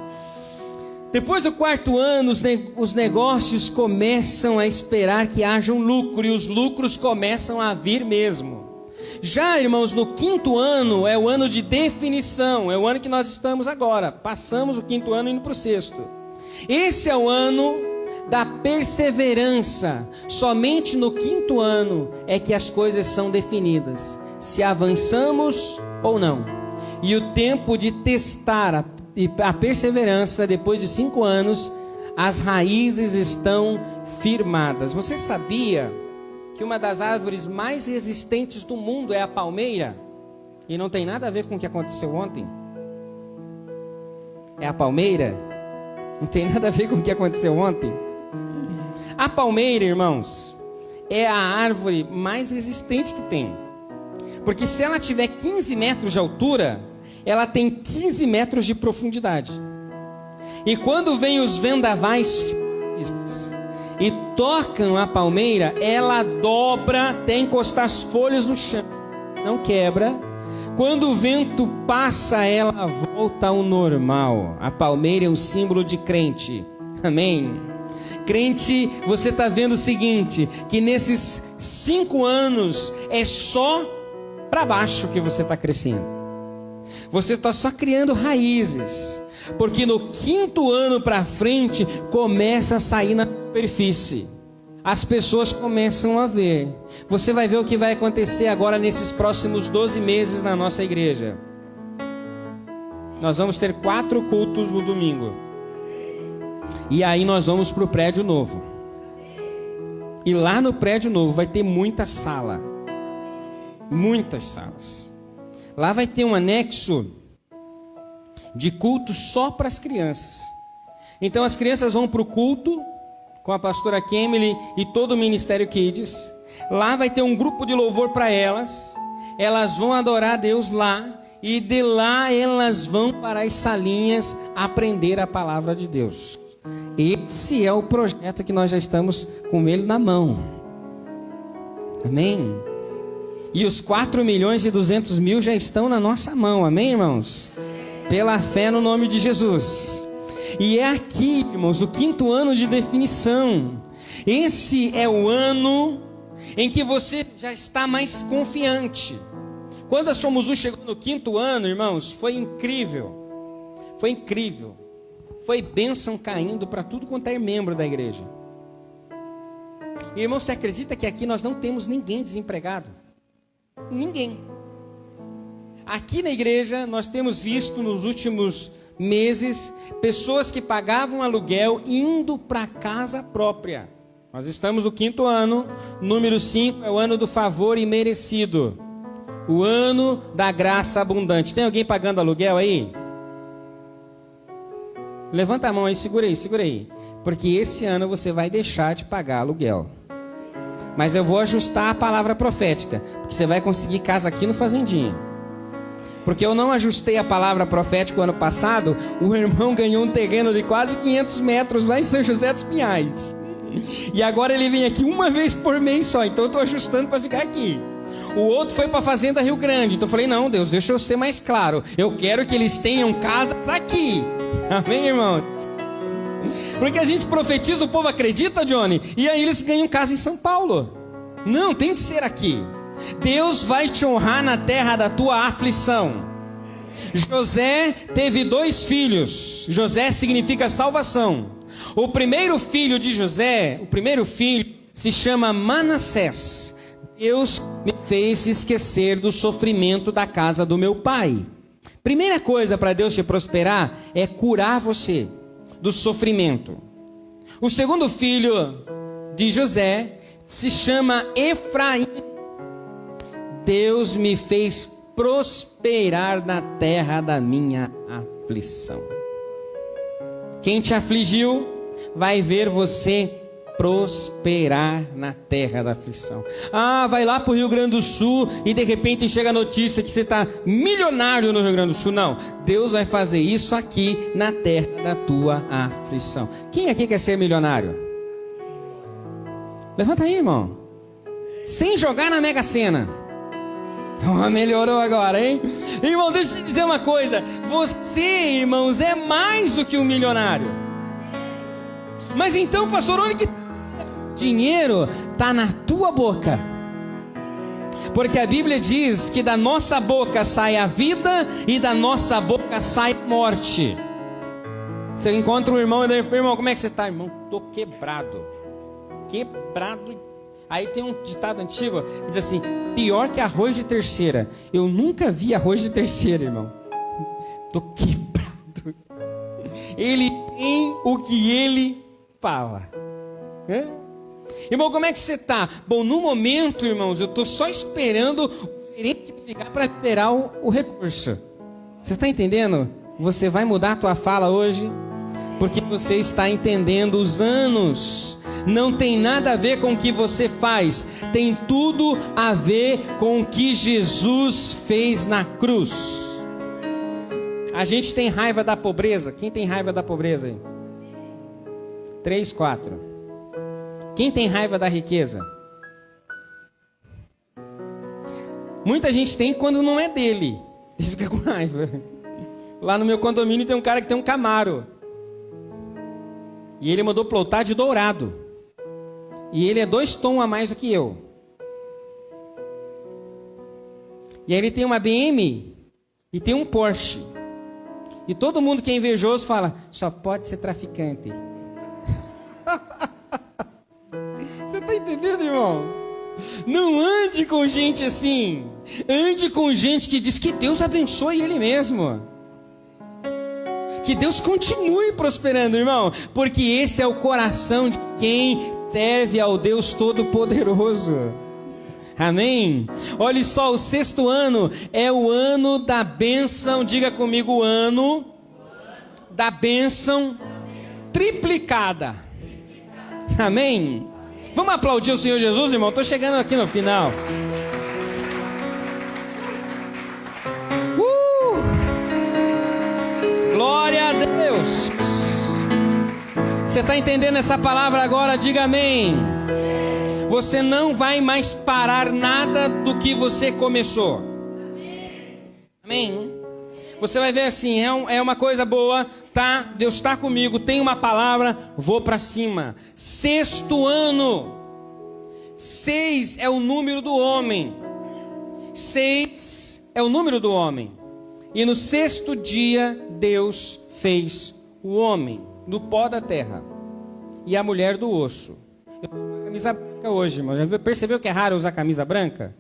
Depois do 4º ano, os negócios começam a esperar que haja um lucro, e os lucros começam a vir mesmo. Já, irmãos, no 5º ano é o ano de definição, é o ano que nós estamos agora. Passamos o 5º ano indo para o 6º. Esse é o ano da perseverança. Somente no 5º ano é que as coisas são definidas, se avançamos ou não. E o tempo de testar a perseverança, depois de 5 anos, as raízes estão firmadas. Você sabia que uma das árvores mais resistentes do mundo é a palmeira? E não tem nada a ver com o que aconteceu ontem. É a palmeira? Não tem nada a ver com o que aconteceu ontem. A palmeira, irmãos, é a árvore mais resistente que tem. Porque se ela tiver 15 metros de altura, ela tem 15 metros de profundidade. E quando vem os vendavais e tocam a palmeira, ela dobra até encostar as folhas no chão, não quebra. Quando o vento passa, ela volta ao normal. A palmeira é um símbolo de crente, amém? Crente, você está vendo o seguinte, que nesses 5 anos é só para baixo que você está crescendo. Você está só criando raízes, porque no 5º ano para frente começa a sair na superfície. As pessoas começam a ver. Você vai ver o que vai acontecer agora nesses próximos 12 meses na nossa igreja. Nós vamos ter 4 cultos no domingo. E aí nós vamos para o prédio novo. E lá no prédio novo vai ter muita sala. Muitas salas. Lá vai ter um anexo de culto só para as crianças. Então as crianças vão para o culto com a pastora Kemily e todo o Ministério Kids. Lá vai ter um grupo de louvor para elas. Elas vão adorar a Deus lá. E de lá elas vão para as salinhas aprender a palavra de Deus. Esse é o projeto que nós já estamos com ele na mão. Amém? E os 4.200.000 já estão na nossa mão, amém, irmãos? Pela fé no nome de Jesus. E é aqui, irmãos, o 5º ano de definição. Esse é o ano em que você já está mais confiante. Quando a Somos Um chegou no 5º ano, irmãos, foi incrível. Foi incrível. Foi bênção caindo para tudo quanto é membro da igreja. E, irmão, você acredita que aqui nós não temos ninguém desempregado? Ninguém. Aqui na igreja nós temos visto nos últimos meses pessoas que pagavam aluguel indo para casa própria. Nós estamos no 5º ano. Número 5 é o ano do favor imerecido, o ano da graça abundante. Tem alguém pagando aluguel aí? Levanta a mão aí, segura aí, porque esse ano você vai deixar de pagar aluguel. Mas eu vou ajustar a palavra profética, porque você vai conseguir casa aqui no Fazendinha. Porque eu não ajustei a palavra profética o ano passado. O irmão ganhou um terreno de quase 500 metros lá em São José dos Pinhais. E agora ele vem aqui uma vez por mês só, então eu estou ajustando para ficar aqui. O outro foi para a Fazenda Rio Grande. Então eu falei, não, Deus, deixa eu ser mais claro. Eu quero que eles tenham casas aqui. Amém, irmãos? Porque a gente profetiza, o povo acredita, Johnny, e aí eles ganham casa em São Paulo. Não, tem que ser aqui. Deus vai te honrar na terra da tua aflição. José teve 2 filhos. José significa salvação. O primeiro filho de José, se chama Manassés. Deus me fez esquecer do sofrimento da casa do meu pai. Primeira coisa para Deus te prosperar é curar você do sofrimento. O segundo filho de José se chama Efraim. Deus me fez prosperar na terra da minha aflição. Quem te afligiu vai ver você prosperar na terra da aflição. Vai lá para o Rio Grande do Sul e de repente chega a notícia que você está milionário no Rio Grande do Sul. Não, Deus vai fazer isso aqui na terra da tua aflição. Quem aqui quer ser milionário? Levanta aí, irmão. Sem jogar na Mega Sena. Melhorou agora, hein? Irmão, deixa eu te dizer uma coisa. Você, irmãos, é mais do que um milionário. Mas então, pastor, onde que dinheiro está na tua boca? Porque a Bíblia diz que da nossa boca sai a vida e da nossa boca sai a morte. Você encontra um irmão e diz: irmão, como é que você está? Irmão, estou quebrado. Aí tem um ditado antigo que diz assim: pior que arroz de terceira. Eu nunca vi arroz de terceira, irmão. Estou quebrado. Ele tem o que ele fala. Irmão, como é que você está? Bom, no momento, irmãos, eu estou só esperando o gerente me ligar para liberar o recurso. Você está entendendo? Você vai mudar a tua fala hoje, porque você está entendendo os anos. Não tem nada a ver com o que você faz, tem tudo a ver com o que Jesus fez na cruz. A gente tem raiva da pobreza. Quem tem raiva da pobreza aí? 3, 4. Quem tem raiva da riqueza? Muita gente tem quando não é dele e fica com raiva. Lá no meu condomínio tem um cara que tem um Camaro e ele mandou plotar de dourado. E ele é 2 tons a mais do que eu. E aí ele tem uma BM e tem um Porsche. E todo mundo que é invejoso fala: só pode ser traficante. Você está entendendo, irmão? Não ande com gente assim. Ande com gente que diz que Deus abençoe ele mesmo. Que Deus continue prosperando, irmão. Porque esse é o coração de quem serve ao Deus Todo-Poderoso. Amém? Olha só, o 6º ano é o ano da bênção. Diga comigo: o ano da bênção triplicada. Amém? Vamos aplaudir o Senhor Jesus, irmão? Estou chegando aqui no final. Glória a Deus. Você está entendendo essa palavra agora? Diga amém. Você não vai mais parar nada do que você começou. Amém? Você vai ver assim, é uma coisa boa, tá? Deus está comigo, tem uma palavra, vou para cima. 6º ano. 6 é o número do homem. 6 é o número do homem. E no 6º dia, Deus fez o homem do pó da terra e a mulher do osso. Eu tô com a camisa branca hoje, irmão. Já percebeu que é raro usar camisa branca?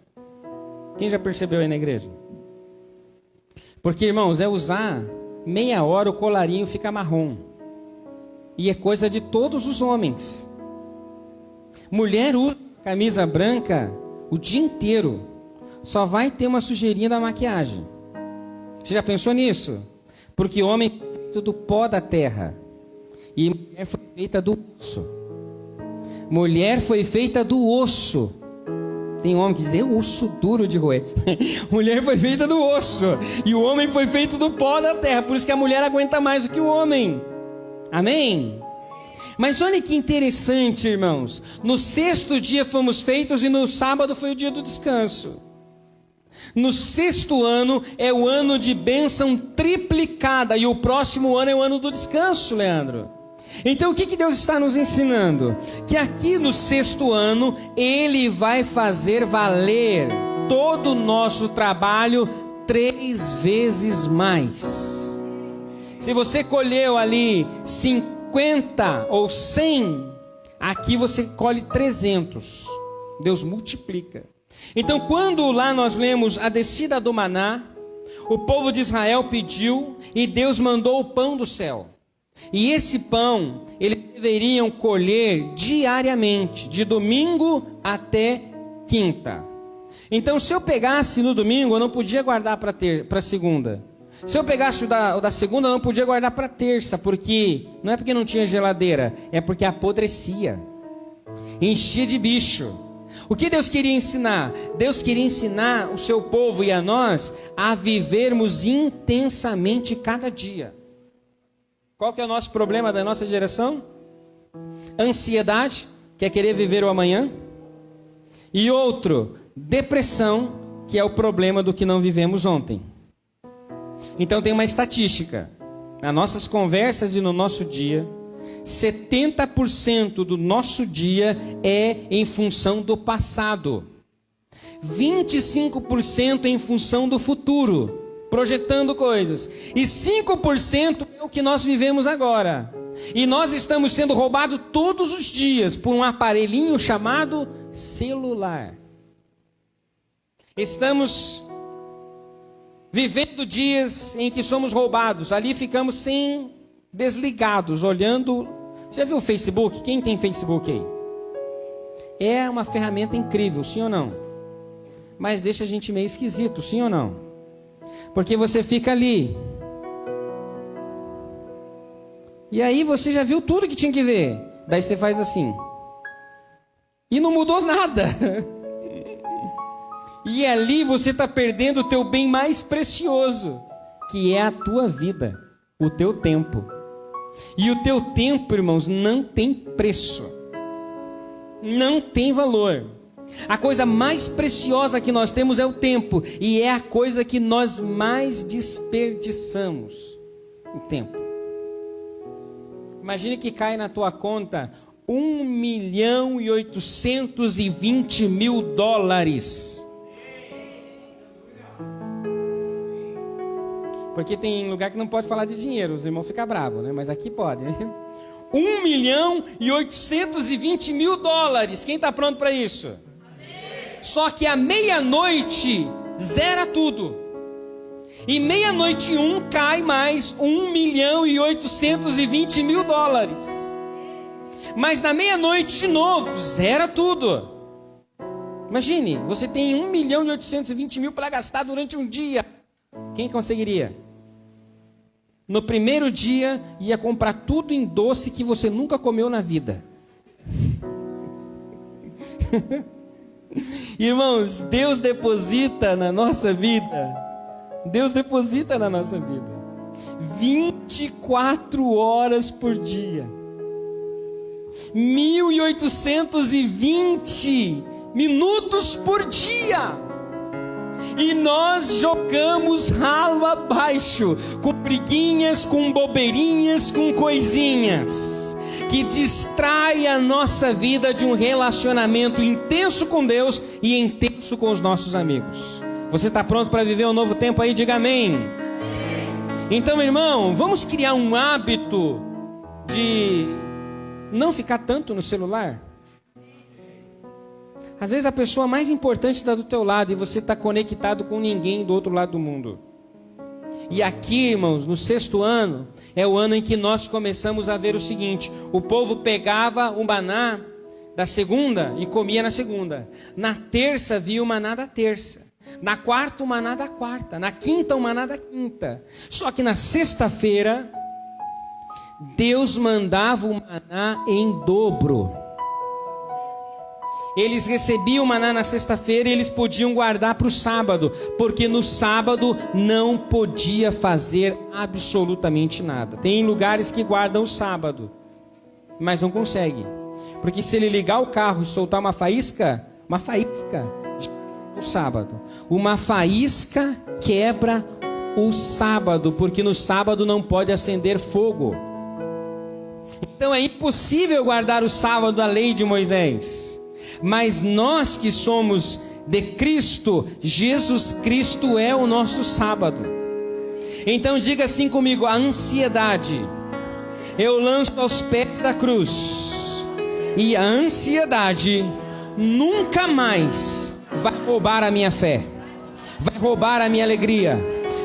Quem já percebeu aí na igreja? Porque, irmãos, é usar meia hora, o colarinho fica marrom. E é coisa de todos os homens. Mulher usa camisa branca o dia inteiro. Só vai ter uma sujeirinha da maquiagem. Você já pensou nisso? Porque homem foi feito do pó da terra. E mulher foi feita do osso. Mulher foi feita do osso. Tem homem que diz: é osso duro de roer. Mulher foi feita do osso. E o homem foi feito do pó da terra. Por isso que a mulher aguenta mais do que o homem. Amém? Mas olha que interessante, irmãos. No 6º dia fomos feitos e no sábado foi o dia do descanso. No 6º ano é o ano de bênção triplicada. E o próximo ano é o ano do descanso, Leandro. Então o que Deus está nos ensinando? Que aqui no 6º ano, Ele vai fazer valer todo o nosso trabalho 3 vezes mais. Se você colheu ali 50 ou 100, aqui você colhe 300. Deus multiplica. Então quando lá nós lemos a descida do maná, o povo de Israel pediu e Deus mandou o pão do céu. E esse pão, eles deveriam colher diariamente, de domingo até quinta. Então, se eu pegasse no domingo, eu não podia guardar para segunda. Se eu pegasse o da segunda, eu não podia guardar para terça, porque não é porque não tinha geladeira, é porque apodrecia, enchia de bicho. O que Deus queria ensinar? Deus queria ensinar o seu povo e a nós a vivermos intensamente cada dia. Qual que é o nosso problema da nossa geração? Ansiedade, que é querer viver o amanhã. E outro, depressão, que é o problema do que não vivemos ontem. Então tem uma estatística. Nas nossas conversas e no nosso dia, 70% do nosso dia é em função do passado. 25% em função do futuro, projetando coisas. E 5% é o que nós vivemos agora. E nós estamos sendo roubados todos os dias por um aparelhinho chamado celular. Estamos vivendo dias em que somos roubados. Ali ficamos desligados, olhando. Você já viu o Facebook? Quem tem Facebook aí? É uma ferramenta incrível, sim ou não? Mas deixa a gente meio esquisito, sim ou não? Porque você fica ali. E aí você já viu tudo que tinha que ver. Daí você faz assim. E não mudou nada. E ali você está perdendo o teu bem mais precioso, que é a tua vida, o teu tempo. E o teu tempo, irmãos, não tem preço. Não tem valor. A coisa mais preciosa que nós temos é o tempo. E é a coisa que nós mais desperdiçamos. O tempo. Imagine que cai na tua conta $1.820.000. Porque tem lugar que não pode falar de dinheiro, os irmãos ficam bravos, né? Mas aqui pode, né? $1.820.000. Quem está pronto para isso? Amém. Só que à meia-noite zera tudo. E meia-noite cai mais $1.820.000. Mas na meia-noite de novo zera tudo. Imagine, você tem $1.820.000 para gastar durante um dia. Quem conseguiria? No primeiro dia, ia comprar tudo em doce que você nunca comeu na vida. Irmãos, Deus deposita na nossa vida. Deus deposita na nossa vida 24 horas por dia. 1.820 minutos por dia. E nós jogamos ralo abaixo, com briguinhas, com bobeirinhas, com coisinhas, que distrai a nossa vida de um relacionamento intenso com Deus e intenso com os nossos amigos. Você está pronto para viver um novo tempo aí? Diga amém. Então, irmão, vamos criar um hábito de não ficar tanto no celular. Às vezes a pessoa mais importante está do teu lado e você está conectado com ninguém do outro lado do mundo. E aqui, irmãos, no 6º ano, é o ano em que nós começamos a ver o seguinte: o povo pegava o maná da segunda e comia na segunda. Na terça via o maná da terça. Na quarta o maná da quarta. Na quinta o maná da quinta. Só que na sexta-feira, Deus mandava o maná em dobro. Eles recebiam o maná na sexta-feira e eles podiam guardar para o sábado, porque no sábado não podia fazer absolutamente nada. Tem lugares que guardam o sábado, mas não consegue, porque se ele ligar o carro e soltar uma faísca o sábado, uma faísca quebra o sábado, porque no sábado não pode acender fogo. Então é impossível guardar o sábado da lei de Moisés. Mas nós que somos de Cristo, Jesus Cristo é o nosso sábado. Então diga assim comigo: a ansiedade eu lanço aos pés da cruz, e a ansiedade nunca mais vai roubar a minha fé, vai roubar a minha alegria,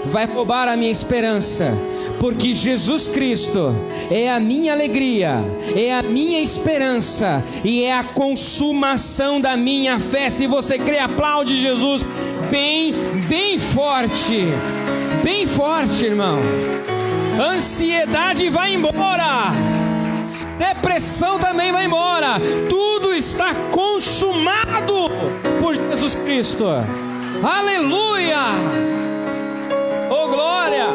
vai roubar a minha esperança, porque Jesus Cristo é a minha alegria, é a minha esperança e é a consumação da minha fé. Se você crê, aplaude Jesus bem forte, irmão. Ansiedade vai embora, depressão também vai embora, tudo está consumado por Jesus Cristo. Aleluia! Oh glória!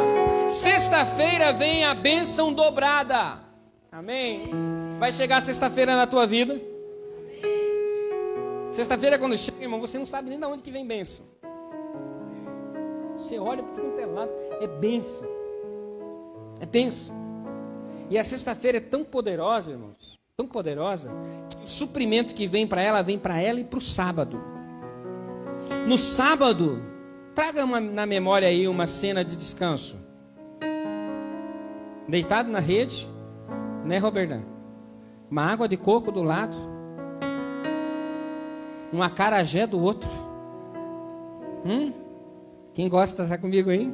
Sexta-feira vem a bênção dobrada. Amém? Vai chegar sexta-feira na tua vida. Sexta-feira quando chega, irmão, você não sabe nem de onde que vem bênção. Você olha para tudo quanto é lado, é bênção. É bênção. E a sexta-feira é tão poderosa, irmãos, tão poderosa, que o suprimento que vem para ela e para o sábado. No sábado, traga na memória aí uma cena de descanso. Deitado na rede, né, Robertão? Uma água de coco do lado, um acarajé do outro. Quem gosta está comigo aí?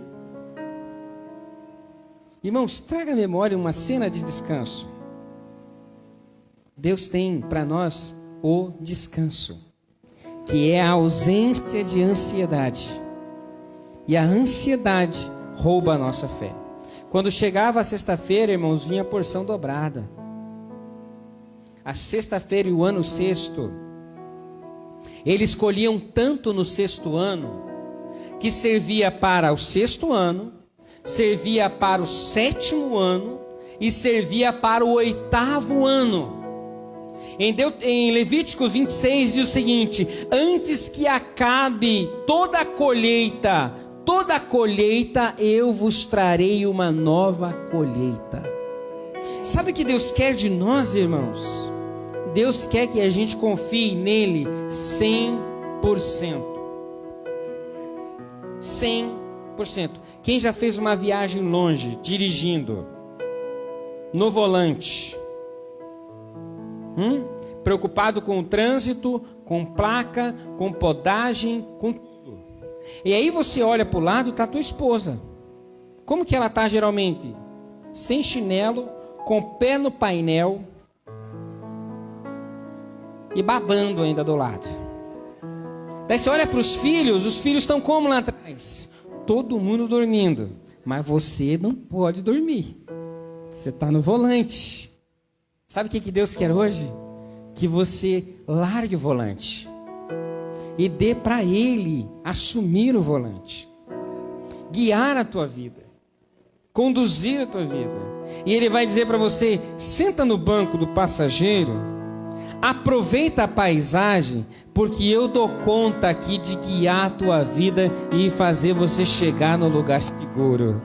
Irmãos, traga à memória uma cena de descanso. Deus tem para nós o descanso, que é a ausência de ansiedade. E a ansiedade rouba a nossa fé. Quando chegava a sexta-feira, irmãos, vinha a porção dobrada. A sexta-feira e o ano sexto, eles escolhiam tanto no sexto ano, que servia para o sexto ano, servia para o sétimo ano e servia para o oitavo ano. Em Levíticos 26 diz o seguinte: antes que acabe toda a colheita eu vos trarei uma nova colheita. Sabe o que Deus quer de nós, irmãos? Deus quer que a gente confie nele 100%. 100%. Quem já fez uma viagem longe, dirigindo, no volante, preocupado com o trânsito, com placa, com podagem, com tudo. E aí você olha para o lado, está a tua esposa. Como que ela está geralmente? Sem chinelo, com o pé no painel e babando ainda do lado. Daí você olha para os filhos estão como lá atrás? Todo mundo dormindo, mas você não pode dormir. Você está no volante. Sabe o que Deus quer hoje? Que você largue o volante e dê para Ele assumir o volante, guiar a tua vida, conduzir a tua vida. E Ele vai dizer para você: senta no banco do passageiro, aproveita a paisagem, porque eu dou conta aqui de guiar a tua vida e fazer você chegar no lugar seguro.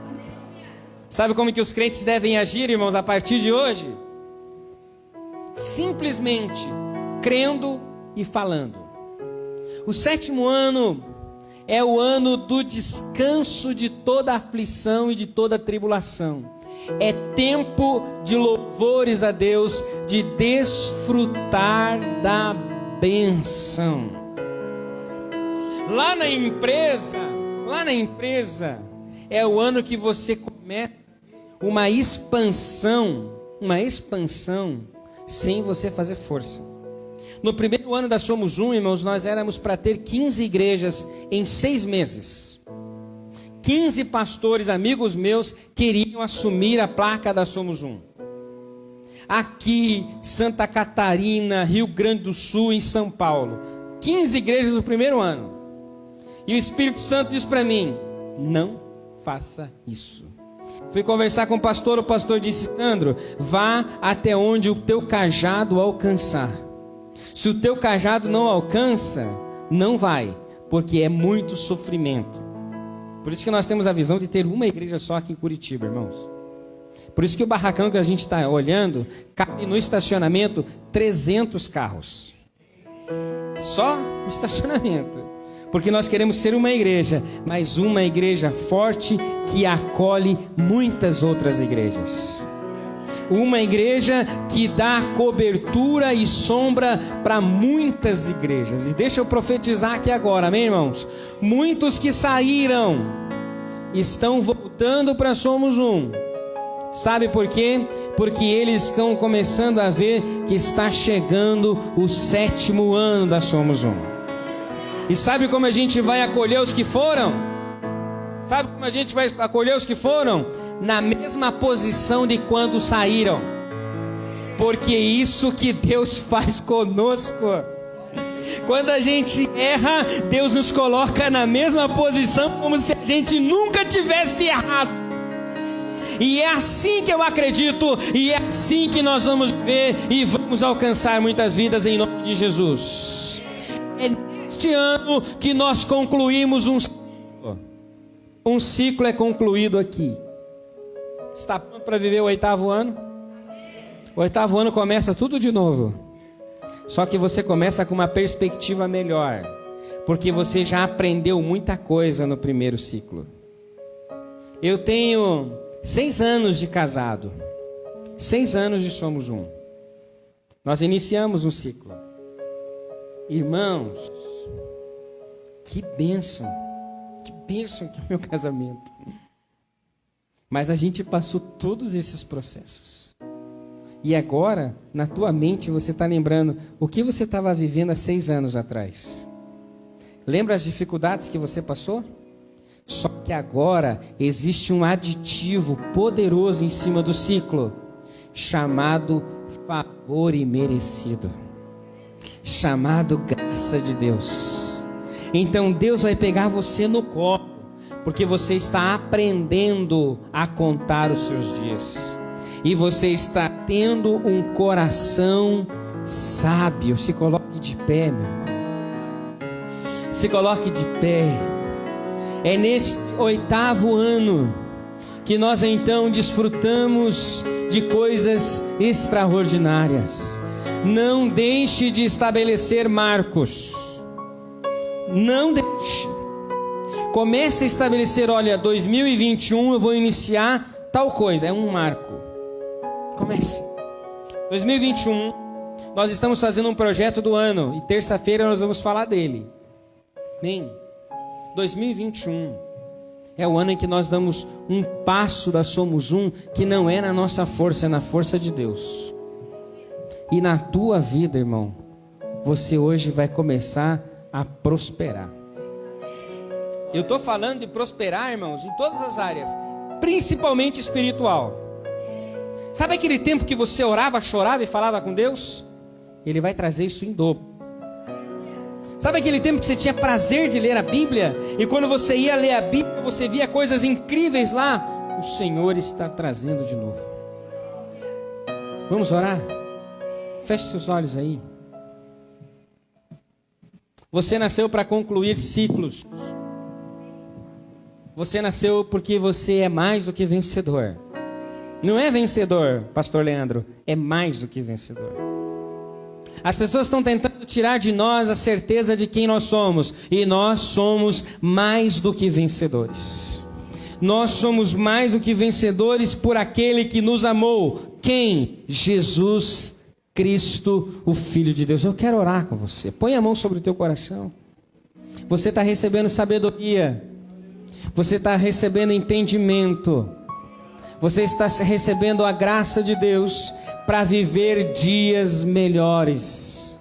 Sabe como que os crentes devem agir, irmãos, a partir de hoje? Simplesmente crendo e falando. O sétimo ano é o ano do descanso de toda aflição e de toda tribulação. É tempo de louvores a Deus, de desfrutar da bênção. Lá na empresa é o ano que você começa uma expansão sem você fazer força. No primeiro ano da Somos Um, irmãos, nós éramos para ter 15 igrejas em 6 meses. 15 pastores, amigos meus, queriam assumir a placa da Somos Um. Aqui, Santa Catarina, Rio Grande do Sul, em São Paulo. 15 igrejas no primeiro ano. E o Espírito Santo diz para mim: não faça isso. Fui conversar com o pastor disse: Sandro, vá até onde o teu cajado alcançar. Se o teu cajado não alcança, não vai, porque é muito sofrimento. Por isso que nós temos a visão de ter uma igreja só aqui em Curitiba, irmãos. Por isso que o barracão que a gente está olhando, cabe no estacionamento 300 carros. Só no estacionamento. Porque nós queremos ser uma igreja, mas uma igreja forte que acolhe muitas outras igrejas. Uma igreja que dá cobertura e sombra para muitas igrejas. E deixa eu profetizar aqui agora, amém, irmãos? Muitos que saíram estão voltando para Somos Um. Sabe por quê? Porque eles estão começando a ver que está chegando o 7º ano da Somos Um. E sabe como a gente vai acolher os que foram? Sabe como a gente vai acolher os que foram? Na mesma posição de quando saíram. Porque é isso que Deus faz conosco. Quando a gente erra, Deus nos coloca na mesma posição como se a gente nunca tivesse errado. E é assim que eu acredito, e é assim que nós vamos ver e vamos alcançar muitas vidas em nome de Jesus. É neste ano que nós concluímos um ciclo. Um ciclo é concluído aqui. Está pronto para viver o 8º ano? O 8º ano começa tudo de novo. Só que você começa com uma perspectiva melhor, porque você já aprendeu muita coisa no primeiro ciclo. Eu tenho 6 anos de casado, 6 anos de Somos Um. Nós iniciamos um ciclo. Irmãos, que bênção que é o meu casamento. Mas a gente passou todos esses processos. E agora, na tua mente, você está lembrando o que você estava vivendo há 6 anos atrás. Lembra as dificuldades que você passou? Só que agora existe um aditivo poderoso em cima do ciclo, chamado favor imerecido, chamado graça de Deus. Então Deus vai pegar você no colo, porque você está aprendendo a contar os seus dias. E você está tendo um coração sábio. Se coloque de pé, meu irmão. Se coloque de pé. É nesse 8º ano que nós então desfrutamos de coisas extraordinárias. Não deixe de estabelecer marcos. Não deixe. Comece a estabelecer, olha, 2021 eu vou iniciar tal coisa. É um marco. Comece. 2021, nós estamos fazendo um projeto do ano e terça-feira nós vamos falar dele. Amém? 2021 é o ano em que nós damos um passo da Somos Um, que não é na nossa força, é na força de Deus. E na tua vida, irmão, você hoje vai começar a prosperar. Eu estou falando de prosperar, irmãos, em todas as áreas, principalmente espiritual. Sabe aquele tempo que você orava, chorava e falava com Deus? Ele vai trazer isso em dobro. Sabe aquele tempo que você tinha prazer de ler a Bíblia? E quando você ia ler a Bíblia, você via coisas incríveis lá? O Senhor está trazendo de novo. Vamos orar? Feche seus olhos aí. Você nasceu para concluir ciclos. Você nasceu porque você é mais do que vencedor. Não é vencedor, pastor Leandro, é mais do que vencedor. As pessoas estão tentando tirar de nós a certeza de quem nós somos. E nós somos mais do que vencedores. Nós somos mais do que vencedores por aquele que nos amou. Quem? Jesus Cristo, o Filho de Deus. Eu quero orar com você. Põe a mão sobre o teu coração. Você está recebendo sabedoria. Você está recebendo entendimento. Você está recebendo a graça de Deus para viver dias melhores.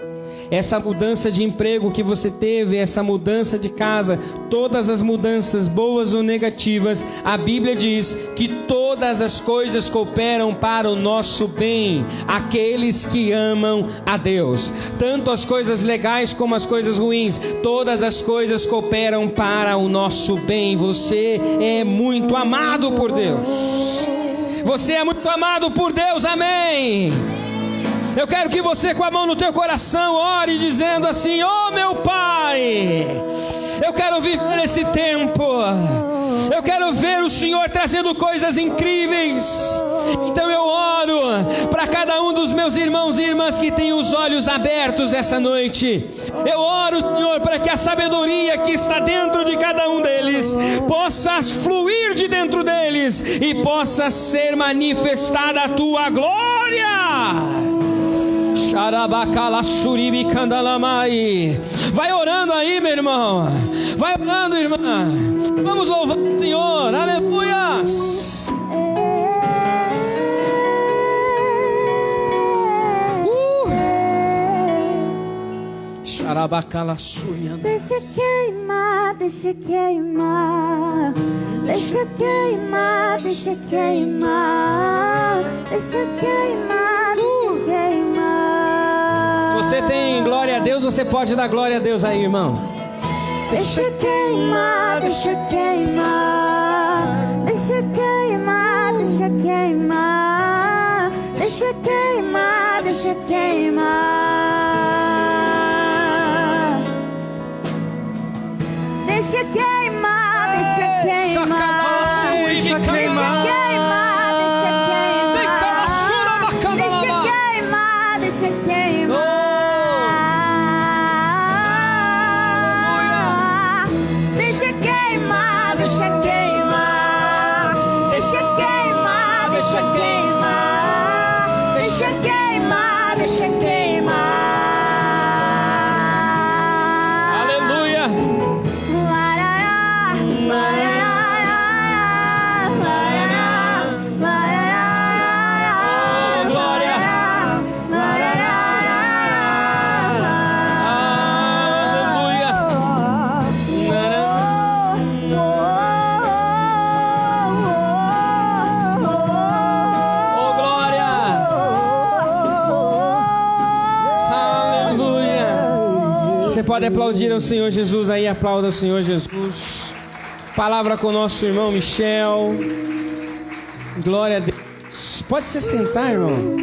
Essa mudança de emprego que você teve, essa mudança de casa, todas as mudanças, boas ou negativas, a Bíblia diz que todas as coisas cooperam para o nosso bem, aqueles que amam a Deus. Tanto as coisas legais como as coisas ruins, todas as coisas cooperam para o nosso bem. Você é muito amado por Deus. Você é muito amado por Deus, amém. Eu quero que você, com a mão no teu coração, ore dizendo assim: ó meu Pai, eu quero viver esse tempo. Eu quero ver o Senhor trazendo coisas incríveis. Então eu oro para cada um dos meus irmãos e irmãs que têm os olhos abertos essa noite. Eu oro, Senhor, para que a sabedoria que está dentro de cada um deles possa fluir de dentro deles e possa ser manifestada a tua glória. Vai orando aí, meu irmão. Vai orando, irmã. Vamos louvar o Senhor. Aleluia.
Deixa queimar, deixa queimar, deixa queimar, deixa queimar, deixa queimar, deixa queimar.
Se você tem glória a Deus, você pode dar glória a Deus aí, irmão.
Deixa queimar, deixa queimar, deixa queimar, deixa queimar, deixa queimar, deixa queimar. Deixa queimar, deixa queimar, deixa queimar, deixa queimar, deixa queimar, deixa queimar, deixa queimar, deixa queimar, deixa queimar, deixa queimar, deixa queimar.
Aleluia. Você pode aplaudir ao Senhor Jesus aí, aplauda ao Senhor Jesus. Palavra com o nosso irmão Michel. Glória a Deus. Pode se sentar, irmão.